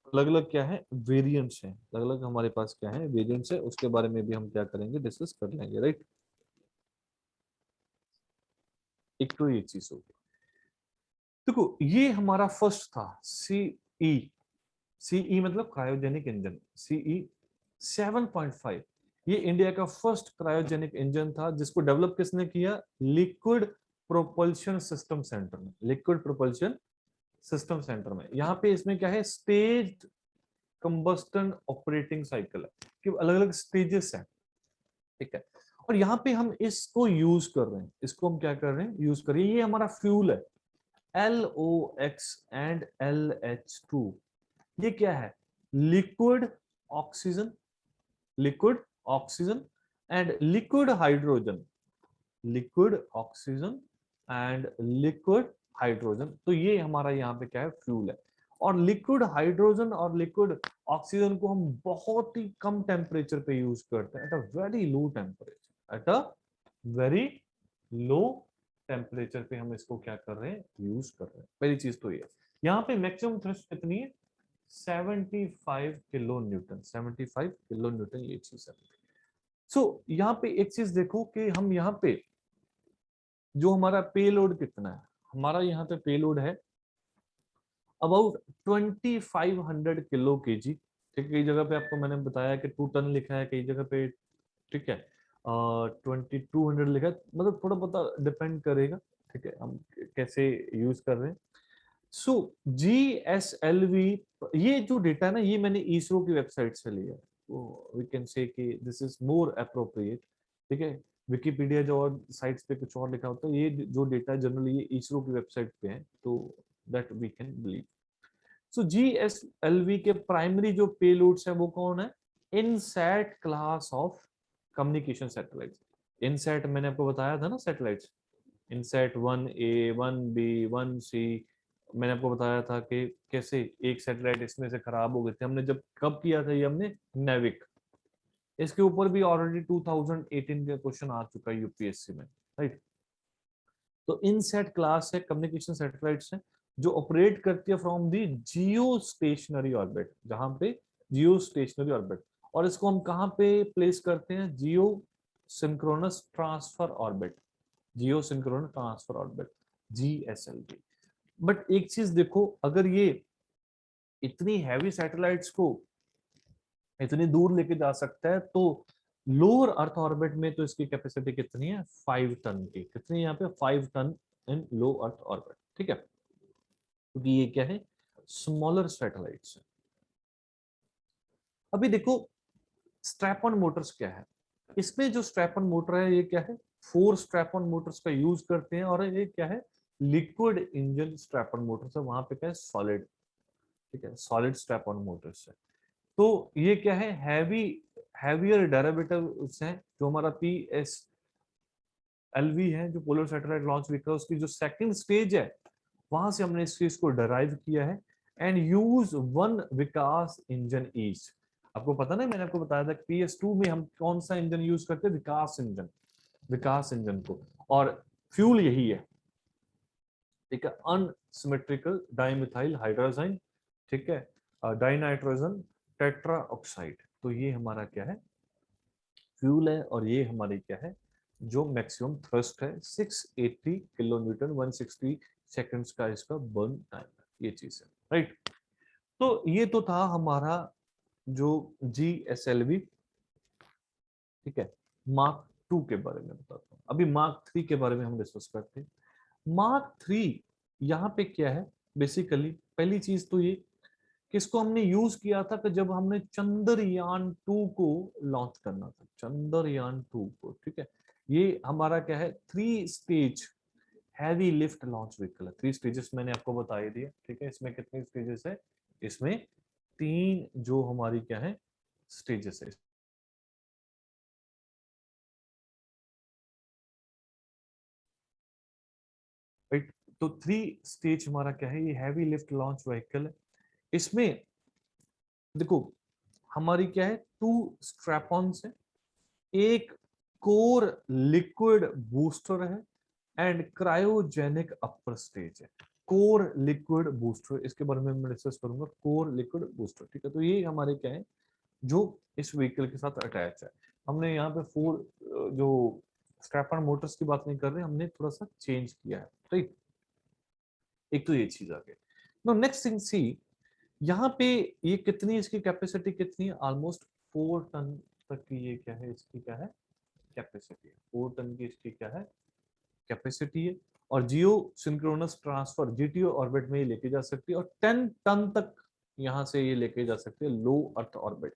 अलग अलग क्या है, वेरिएंट्स हैं, अलग अलग हमारे पास क्या है, वेरिएंट्स है, उसके बारे में भी हम क्या करेंगे, डिस्कस कर लेंगे। राइट, एक तो ये चीज होगी। देखो ये हमारा फर्स्ट था CE, CE मतलब क्रायोजेनिक इंजन, CE 7.5। ये इंडिया का फर्स्ट क्रायोजेनिक इंजन था, जिसको डेवलप किसने किया, लिक्विड प्रोपल्शन सिस्टम सेंटर में, लिक्विड प्रोपल्शन सिस्टम सेंटर में। यहाँ पे इसमें क्या है, स्टेज्ड कंबस्टन ऑपरेटिंग साइकिल है, कि अलग अलग स्टेजेस हैं। ठीक है, और यहाँ पे हम इसको यूज कर रहे हैं, इसको हम क्या कर रहे हैं, यूज कर रहे हैं। ये हमारा फ्यूल है, LOX एंड LH2। ये क्या है, liquid oxygen, liquid oxygen and liquid hydrogen, liquid oxygen and liquid hydrogen. तो ये हमारा यहाँ पे क्या है, फ्यूल है। और लिक्विड हाइड्रोजन और लिक्विड ऑक्सीजन को हम बहुत ही कम टेम्परेचर पे यूज करते हैं, at a very low temperature, at a very low temperature पे हम इसको क्या कर रहे हैं, यूज कर रहे हैं। पहली चीज तो ये, यहाँ पे मैक्सिमम थ्रस्ट कितनी है, 75 किलो न्यूटन, 75 किलो न्यूटन, ये चीज है। सो यहाँ पे एक चीज देखो कि हम यहाँ पे जो हमारा पेलोड कितना है, हमारा यहाँ पे पेलोड है अबाउट 2500 किलो केजी। ठीक है, कई जगह पे आपको मैंने बताया कि 2 टन लिखा है, कई जगह पे ठीक है 2200 लिखा है, मतलब थोड़ा बहुत डिपेंड करेगा। ठीक है, हम कैसे यूज कर रहे हैं। सो GSLV, ये जो डेटा है ना, ये मैंने इसरो की वेबसाइट से लिया है, तो वी कैन से कि दिस इज मोर अप्रोप्रिएट। ठीक है, विकिपीडिया जो और साइट्स पे कुछ और लिखा होता है, ये जो डेटा जनरली ये इसरो की वेबसाइट पे है, तो that we can believe. So GSLV के प्राइमरी जो पेलोड्स है वो कौन है, INSAT class of communication satellites. INSAT मैंने आपको बताया था ना, satellites, INSAT 1A 1B 1C। मैंने आपको बताया था कि कैसे एक सैटेलाइट इसमें से खराब हो गए थे, हमने जब कब किया था ये, हमने नेविक। इसके ऊपर भी ऑलरेडी 2018 का क्वेश्चन आ चुका है यूपीएससी में। राइट, तो इनसैट क्लास है, कम्युनिकेशन सैटेलाइट्स हैं जो ऑपरेट करती है from the Jio stationery orbit, जहां पे जियो स्टेशनरी ऑर्बिट। और इसको हम कहां पे प्लेस करते हैं, geosynchronous transfer orbit, geosynchronous transfer orbit, GSLV। But एक चीज देखो, अगर ये इतनी हैवी सैटेलाइट्स को इतनी दूर लेके जा सकता है, तो लोअर अर्थ ऑर्बिट में तो इसकी कैपेसिटी कितनी है 5 टन की, कितनी यहाँ पे 5 टन इन लो अर्थ ऑर्बिट, ठीक है, क्योंकि ये क्या है स्मॉलर सैटेलाइट्स है। अभी देखो स्ट्रैप ऑन मोटर्स क्या है, इसमें जो स्ट्रैप ऑन मोटर है ये क्या है 4 स्ट्रैप ऑन मोटर्स का यूज करते हैं, और ये क्या है liquid engine strap on Motors है, वहां पे क्या है सॉलिड, ठीक है सॉलिड स्ट्रैप ऑन मोटर्स है। तो ये क्या है हैवियर डेरिवेटिव्स हैं, जो हमारा PSLV है जो पोलर सैटेलाइट लॉन्च व्हीकल, उसकी जो सेकंड स्टेज है वहां से हमने इस चीज को डराइव किया है, and use 1 Vikas engine each. आपको पता नहीं, मैंने आपको बताया था कि PS2 में हम कौन सा इंजन यूज करते हैं विकास इंजन को, और फ्यूल यही है, ठीक है अनसिमेट्रिकल डाइमिथाइल हाइड्रोजाइन, ठीक है डाइनाइट्रोजन टेट्रा ऑक्साइड। तो ये हमारा क्या है फ्यूल है, और ये हमारी क्या है जो मैक्सिमम थ्रस्ट है 680 किलो न्यूटन, 160 सेकंड्स का इसका बर्न टाइम है, ये चीज है राइट। तो ये तो था हमारा जो GSLV, ठीक है मार्क 2 के बारे में बताता हूँ। अभी मार्क 3 के बारे में हम डिस्कस करते हैं। मार्क 3 यहाँ पे क्या है बेसिकली, पहली चीज तो ये किसको हमने यूज किया था कि जब हमने चंद्रयान 2 को लॉन्च करना था, चंद्रयान 2 को, ठीक है ये हमारा क्या है 3 stage heavy lift launch vehicle है। 3 स्टेजेस मैंने आपको बता ही दिया, ठीक है इसमें कितने स्टेजेस है, इसमें 3 जो हमारी क्या है स्टेजेस है। राइट, तो 3 स्टेज हमारा क्या है, ये हैवी लिफ्ट लॉन्च व्हीकल है। इसमें देखो हमारी क्या है 2 स्ट्रैप-ऑन्स है, एक कोर लिक्विड बूस्टर है, एंड क्रायोजेनिक अपर स्टेज है। कोर लिक्विड बूस्टर, इसके बारे में मैं डिस्कस करूंगा, कोर लिक्विड बूस्टर, ठीक है। तो ये हमारे क्या है जो इस व्हीकल के साथ अटैच है। हमने यहाँ पे 4 जो स्ट्रैप-ऑन मोटर्स की बात नहीं कर रहे, हमने थोड़ा सा चेंज किया है, राइट। एक तो ये चीज आ गई। नो नेक्स्ट थिंग सी, यहाँ पे ये कितनी इसकी कैपेसिटी कितनी है, ऑलमोस्ट 4 टन तक की ये क्या है इसकी क्या है कैपेसिटी है, 4 टन की इसकी क्या है कैपेसिटी है, और जियो सिंक्रोनस ट्रांसफर GTO ऑर्बिट में ये लेके जा सकती है, और 10 टन तक यहाँ से ये लेके जा सकती है लो अर्थ ऑर्बिट,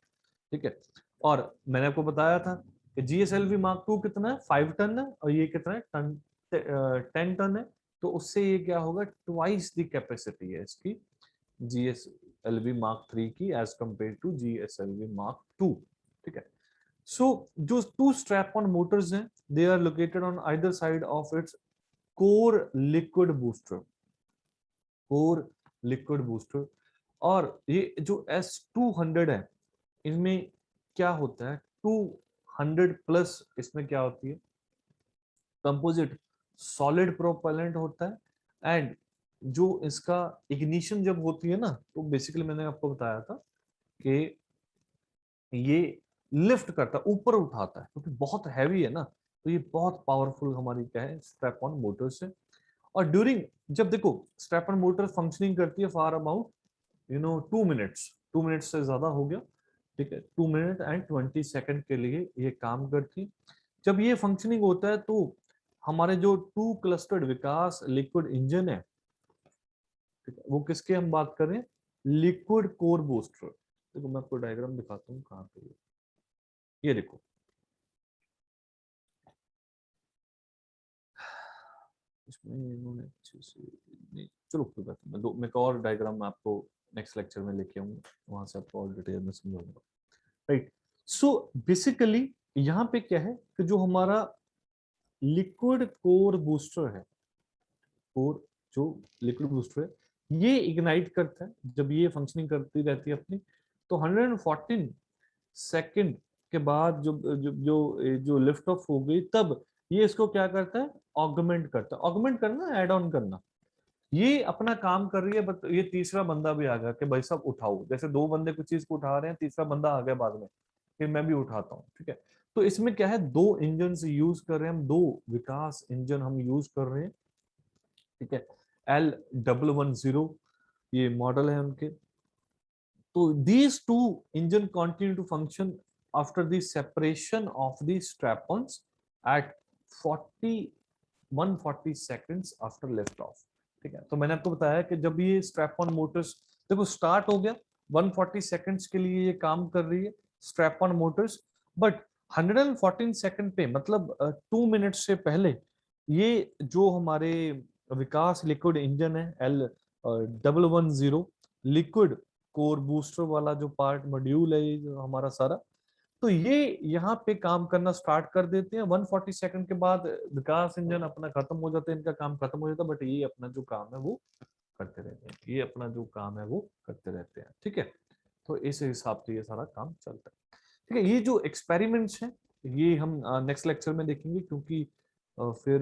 ठीक है। और मैंने आपको बताया था कि GSLV Mark 2 कितना है 5 टन है, और ये कितना है 10 टन है, तो उससे ये क्या होगा ट्वाइस द कैपेसिटी है इसकी GSLV Mark 3 की as compare to GSLV Mark 2, ठीक है। सो जो 2 स्ट्रैप-ऑन मोटर्स हैं, they are located on either side of its core liquid booster, और ये जो S200 है इसमें क्या होता है 200 प्लस, इसमें क्या होती है कंपोजिट सॉलिड प्रोपेलेंट होता है, एंड जो इसका इग्निशन जब होती है ना, तो बेसिकली मैंने आपको बताया था कि ये लिफ्ट करता है, ऊपर उठाता है, क्योंकि बहुत हैवी है ना, तो ये बहुत पावरफुल हमारी क्या है स्ट्रैप ऑन मोटर्स है। और ड्यूरिंग जब देखो स्ट्रैप ऑन मोटर फंक्शनिंग करती है फॉर अबाउट 2 मिनट्स से ज्यादा हो गया, ठीक है 2 मिनट एंड 20 सेकंड के लिए ये काम करती है। जब ये फंक्शनिंग होता है तो हमारे जो 2 क्लस्टर्ड विकास लिक्विड इंजन है, वो किसके हम बात कर रहे हैं लिक्विड कोर बूस्टर। देखो मैं आपको डायग्राम दिखाता हूँ कहाँ पे, ये देखो इसमें इन्होंने अच्छे से नहीं, चलो कोई बात नहीं, मैं एक और डायग्राम आपको नेक्स्ट लेक्चर में लेके आऊंगा, वहां से आपको और डिटेल में समझाऊंगा, राइट। सो बेसिकली यहाँ पे क्या है कि जो हमारा लिक्विड कोर बूस्टर है, कोर जो लिक्विड बूस्टर है ये इग्नाइट करता है, जब ये फंक्शनिंग करती रहती है अपनी, तो 114 सेकंड के बाद जो लिफ्ट ऑफ हो गई, तब ये इसको क्या करता है ऑगमेंट करता है। ऑगमेंट करना ऐड ऑन करना, ये अपना काम कर रही है, बट ये तीसरा बंदा भी आ गया कि भाई साहब उठाओ, जैसे 2 बंदे कुछ चीज को उठा रहे हैं, तीसरा बंदा आ गया बाद में कि मैं भी उठाता हूँ, ठीक है। तो इसमें क्या है 2 इंजन यूज कर रहे हैं हम, 2 विकास इंजन हम यूज कर रहे हैं, ठीक है L110 ये मॉडल है उनके। तो these 2 engine continue to function after the separation of the strap-ons at 140 seconds after lift off। ठीक है, तो मैंने आपको बताया कि जब ये strap-on motors देखो स्टार्ट हो गया 140 सेकंड्स के लिए ये काम कर रही है strap-on motors, बट 114 सेकंड पे मतलब 2 मिनट से पहले ये जो हमारे विकास लिक्विड इंजन है L110 लिक्विड कोर बूस्टर वाला जो पार्ट मॉड्यूल है ये जो हमारा सारा, तो ये यहाँ पे काम करना स्टार्ट कर देते हैं। 140 सेकंड के बाद विकास इंजन अपना खत्म हो जाता है, इनका काम खत्म हो जाता है, बट ये अपना जो काम है वो करते रहते हैं, ये अपना जो काम है वो करते रहते हैं। ठीक है, तो इस हिसाब से ये सारा काम चलता है। ठीक है, ये जो एक्सपेरिमेंट्स हैं ये हम नेक्स्ट लेक्चर में देखेंगे, क्योंकि फिर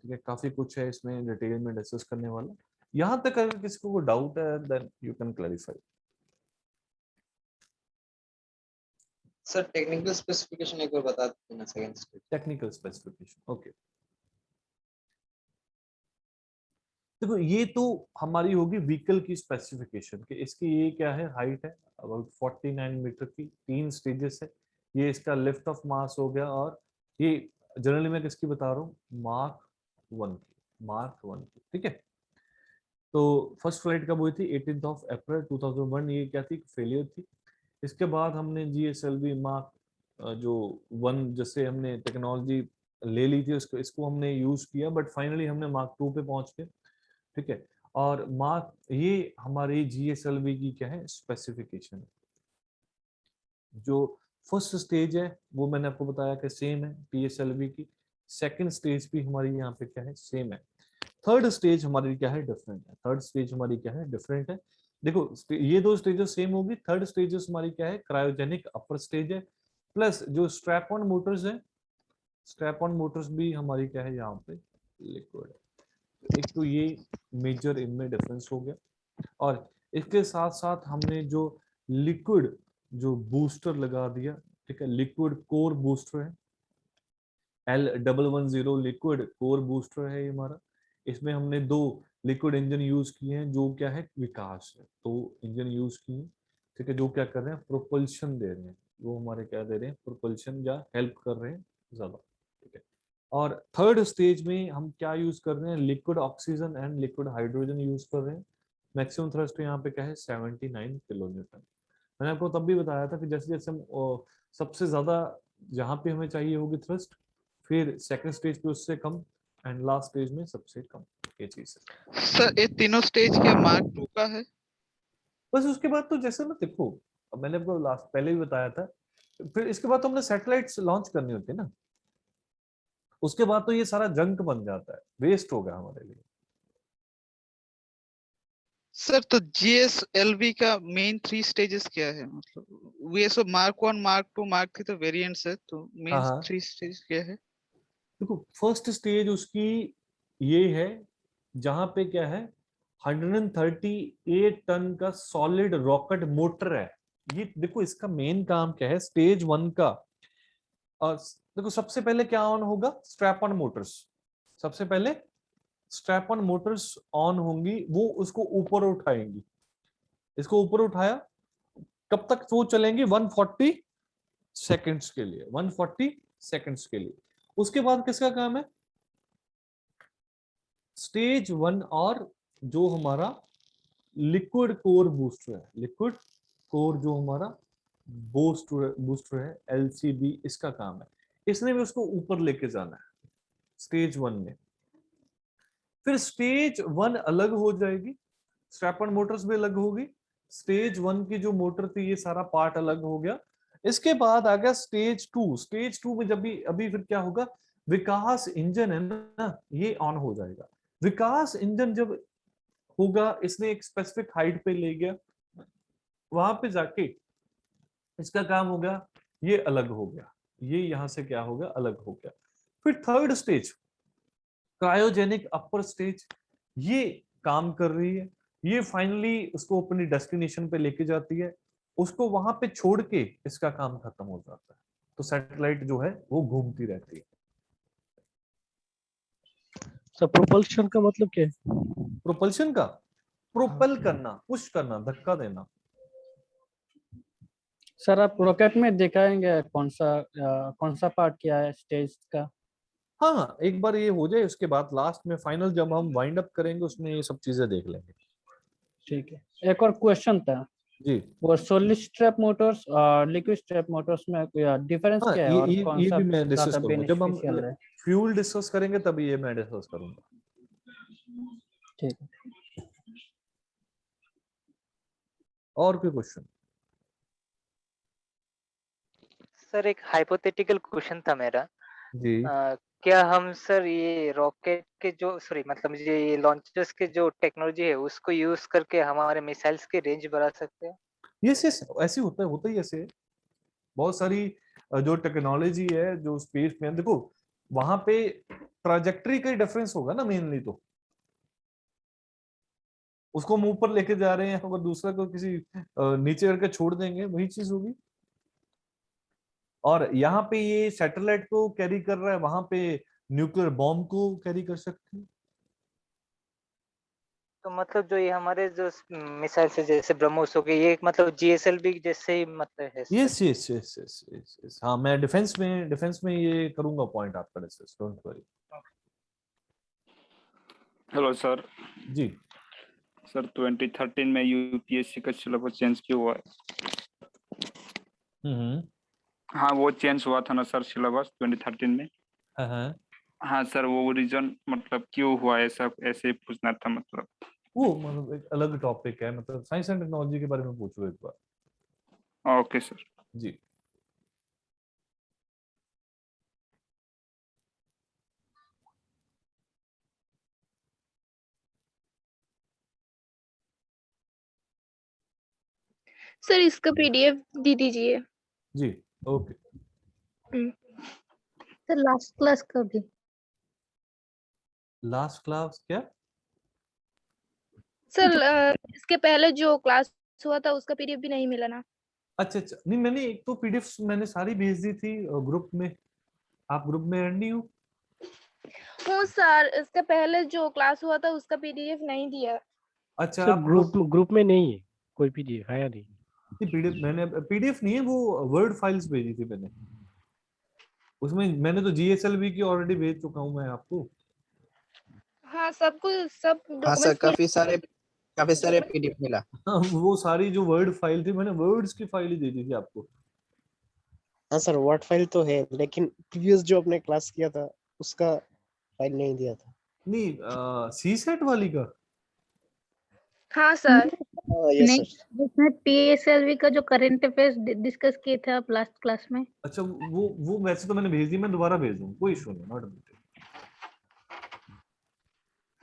ठीक है काफी कुछ है इसमें डिटेल में डिस्कस करने वाला। यहाँ तक अगर किसी को डाउट है then you can clarify. Sir technical specification एक बार बता देना second stage. Technical specification okay, देखो ये तो हमारी होगी व्हीकल की स्पेसिफिकेशन कि इसकी ये क्या है, हाइट है अबाउट 49 मीटर की, 3 स्टेजेस है, ये इसका लिफ्ट ऑफ मास हो गया, और ये जनरली मैं किसकी बता रहा हूँ, मार्क 1 की। ठीक है, तो फर्स्ट फ्लाइट कब हुई थी 18 अप्रैल 2001, ये क्या थी, फेलियर थी। इसके बाद हमने GSLV मार्क जो 1 जैसे हमने टेक्नोलॉजी ले ली थी इसको हमने यूज किया, बट फाइनली हमने मार्क 2 पे पहुंच गए। ठीक है, और मार्क ये हमारी GSLV की क्या है स्पेसिफिकेशन है। जो फर्स्ट स्टेज है वो मैंने आपको बताया कि सेम है PSLV की, सेकंड स्टेज भी हमारी यहाँ पे क्या है सेम है, थर्ड स्टेज हमारी क्या है डिफरेंट है, थर्ड स्टेज हमारी क्या है डिफरेंट है। देखो ये 2 स्टेजेस सेम होगी, थर्ड स्टेजेस हमारी क्या है क्रायोजेनिक अपर स्टेज है, प्लस जो स्ट्रैप ऑन मोटर्स है, स्ट्रैप ऑन मोटर्स भी हमारी क्या है यहाँ पे लिक्विड है। एक तो ये मेजर इनमें डिफरेंस हो गया, और इसके साथ साथ हमने जो लिक्विड जो बूस्टर लगा दिया, ठीक है, लिक्विड कोर बूस्टर है L110 लिक्विड कोर बूस्टर है ये हमारा। इसमें हमने 2 लिक्विड इंजन यूज किए हैं जो क्या है विकास है, तो इंजन यूज किए, ठीक है, जो क्या कर रहे हैं प्रोपल्शन दे रहे हैं, वो हमारे क्या दे रहे हैं प्रोपल्शन या हेल्प कर रहे हैं ज्यादा। ठीक है, और थर्ड स्टेज में हम क्या यूज कर रहे हैं, liquid oxygen and liquid hydrogen use कर रहे हैं। मैक्सिमम थ्रस्ट यहाँ पे क्या है 79 किलोन्यूटन। मैंने आपको तब भी बताया था कि जैसे जैसे हम सबसे ज्यादा जहाँ पे हमें चाहिए होगी थ्रस्ट, फिर सेकंड स्टेज पे उससे कम, एंड लास्ट स्टेज में सबसे कम, ये चीज है। सर ये तीनों स्टेज क्या मार्क 2 का है? बस उसके बाद तो जैसे ना देखो, अब मैंने आपको लास्ट पहले भी बताया था, फिर इसके बाद तो हमने सैटेलाइट्स लॉन्च करनी होती है ना, उसके बाद तो ये सारा जंक बन जाता है, वेस्ट होगा हमारे लिए। सर तो GSLV का मेन 3 स्टेजेस क्या है, मतलब ये सब मार्क 1 मार्क 2 मार्क 3 तो वेरिएंट्स है, तो मेन 3 स्टेज क्या है? देखो फर्स्ट स्टेज उसकी ये है जहां पे क्या है 138 टन का सॉलिड रॉकेट मोटर है। ये देखो इसका मेन काम क्या है स्टेज 1 का। और देखो सबसे पहले क्या ऑन होगा, स्ट्रैप ऑन मोटर्स, सबसे पहले स्ट्रैप ऑन मोटर्स ऑन होंगी, वो उसको ऊपर उठाएंगी, इसको ऊपर उठाया, कब तक वो चलेंगी 140 सेकंड्स के लिए, 140 सेकंड्स के लिए। उसके बाद किसका काम है, स्टेज 1 और जो हमारा लिक्विड कोर बूस्टर है, लिक्विड कोर जो हमारा बूस्टर है LCB, इसका काम है, इसने भी उसको ऊपर लेके जाना है स्टेज 1 में। फिर स्टेज 1 अलग हो जाएगी, स्ट्रैप ऑन मोटर्स भी अलग होगी, स्टेज 1 की जो मोटर थी ये सारा पार्ट अलग हो गया। इसके बाद आ गया स्टेज 2। स्टेज 2 में जब भी अभी फिर क्या होगा, विकास इंजन है ना ये ऑन हो जाएगा। विकास इंजन जब होगा, इसने एक स्पेसिफिक हाइट पे ले गया, वहां पे जाके इसका काम हो गया, ये अलग हो गया, ये यहां से क्या हो गया अलग हो गया। फिर third stage cryogenic upper stage, ये काम कर रही है, ये फाइनली उसको अपनी डेस्टिनेशन पे लेके जाती है, उसको वहां पे छोड़ के इसका काम खत्म हो जाता है। तो सैटेलाइट जो है वो घूमती रहती है। सर प्रोपल्शन का मतलब क्या है? प्रोपल्शन का प्रोपेल करना, पुश करना, धक्का देना। सर आप रॉकेट में दिखाएंगे कौन सा पार्ट क्या है स्टेज का? हाँ, एक बार ये हो जाए उसके बाद लास्ट में फाइनल जब हम वाइंड अप करेंगे उसमें ये सब चीजें देख लेंगे। ठीक है। एक और क्वेश्चन था, जी वो सॉलिड स्ट्रैप मोटर्स और लिक्विड स्ट्रैप मोटर्स में डिफरेंस हाँ, क्या है और कौन ये सा भी मैं डिस्कस ज्यादा करूंगा जब हम बेनिफिशियल है? फ्यूल डिस्कस करेंगे तभी ये मैं डिस्कस करूंगा। ठीक है। और कोई क्वेश्चन? सर एक हाइपोथेटिकल क्वेश्चन था मेरा। जी क्या हम सर ये रॉकेट के जो सॉरी मतलब ये लॉन्चर्स के जो टेक्नोलॉजी है उसको यूज करके हमारे मिसाइल्स की रेंज बढ़ा सकते हैं? यस यस, ऐसे होता ही ऐसे है। बहुत सारी जो टेक्नोलॉजी है जो स्पेस में, देखो वहां पे ट्राजेक्टरी का डिफरेंस होगा ना मेनली, तो उसको हम ऊपर लेके जा रहे हैं और दूसरा को किसी नीचे करके छोड़ देंगे, वही चीज होगी। और यहाँ पे ये सैटेलाइट को कैरी कर रहा है, वहां पे न्यूक्लियर बॉम्ब को कैरी कर सकते हैं। तो मतलब जो ये हमारे जो मिसाइल से जैसे ब्रह्मोस हो गई ये मतलब जीएसएलवी जैसे ही मतलब है sir? Yes yes yes yes yes yes, हाँ मैं डिफेंस में ये करूंगा पॉइंट आपका discuss, don't worry. Hello sir. जी सर 2013 में यूपीएससी का सिलेबस चेंज क्यों हुआ है? हम्म हाँ वो चेंज हुआ था ना सर सिलेबस 2013 में। हाँ हाँ सर वो रीजन मतलब क्यों हुआ ऐसा ऐसे पूछना था मतलब। वो मतलब एक अलग टॉपिक है, मतलब साइंस एंड टेक्नोलॉजी के बारे में पूछो एक बार। Okay sir. जी सर इसका पीडीएफ दे दीजिए। जी ओके। सर लास्ट क्लास का भी। लास्ट क्लास क्या? सर इसके पहले जो क्लास हुआ था उसका पीडीएफ भी नहीं मिला ना। अच्छा अच्छा, नहीं मैंने एक तो पीडीएफ मैंने सारी भेज दी थी ग्रुप में। आप ग्रुप में ऐड नहीं हो? हूँ सर, इसके पहले जो क्लास हुआ था उसका पीडीएफ नहीं दिया। अच्छा सर आप ग्रुप में नहीं है, कोई पीडीएफ आया नहीं। पीडीएफ मैंने पीडीएफ नहीं है, वो वर्ड फाइल्स भेजी थी मैंने। उसमें मैंने तो जीएसएलवी की ऑलरेडी भेज चुका हूं मैं आपको। हाँ सबको सब हाँ सर, डॉक्यूमेंट्स काफी सारे पीडीएफ मिला। हाँ, वो सारी जो वर्ड फाइल थी मैंने वर्ड्स की फाइल ही दे दी थी आपको। हाँ सर वर्ड फाइल तो है, लेकिन प्रीवियस जो आपने क्लास किया था उसका फाइल नहीं दिया था। नहीं सी सेट वाली का? हाँ सर। Yes sir. जिसमें टीएसएलवी का जो करंट अफेयर्स डिस्कस किए थे आप लास्ट क्लास में। अच्छा वो वैसे तो मैंने भेज दी, मैं दोबारा भेज दूँ, कोई इशू नहीं, not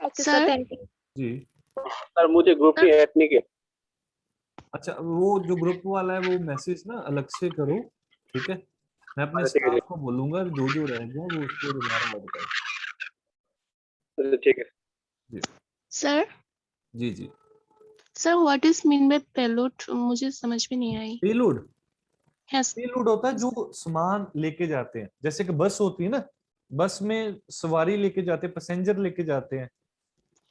okay sir, thank you. जी। सर मुझे ग्रुप में ऐड नहीं किया। अच्छा वो जो ग्रुप वाला है वो मैसेज ना अलग से करो, ठीक है? मैं अपने स्टाफ को बोलूंगा जो जो रह गया वो उसको दोबारा ऐड करे। ठीक है जी सर जी जी। Sir what is mean by payload, मुझे समझ में नहीं आई। पेलोड, यस पेलोड होता है जो सामान लेके जाते हैं, जैसे कि बस होती है ना, बस में सवारी लेके जाते हैं, पैसेंजर लेके जाते हैं।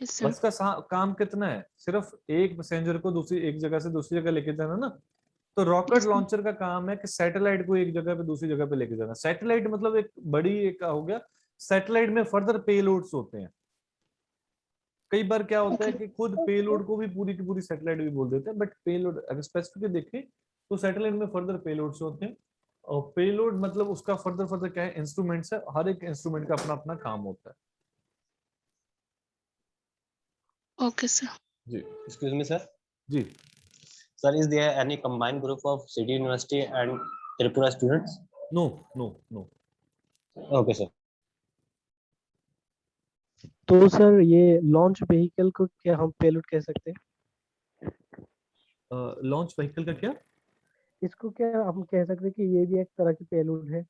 सर। बस का काम कितना है? सिर्फ एक पैसेंजर को दूसरी एक जगह से दूसरी जगह लेके जाना ना। तो रॉकेट लॉन्चर का काम है कि सैटेलाइट को एक जगह पे दूसरी जगह पे लेके जाना। सैटेलाइट मतलब एक बड़ी एक हो गया, सैटेलाइट में फर्दर पेलोड्स होते हैं। कई बार क्या होता है कि खुद पेलोड को भी पूरी की पूरी सैटेलाइट भी बोल देते हैं, बट पेलोड अगर स्पेसिफिक देखें तो सैटेलाइट में फर्दर पेलोड्स होते हैं। और पेलोड मतलब उसका फर्दर क्या है, इंस्ट्रूमेंट्स है, हर एक इंस्ट्रूमेंट का अपना अपना काम होता है। Okay sir. जी एक्सक्यूज मी सर। जी sir is there any combined group of city university and Tripura students? No no no. Okay sir. तो सर ये लॉन्च व्हीकल को क्या हम पेलोड कह सकते हैं? लॉन्च व्हीकल का क्या? इसको क्या हम कह सकते हैं कि ये भी एक तरह की पेलोड है?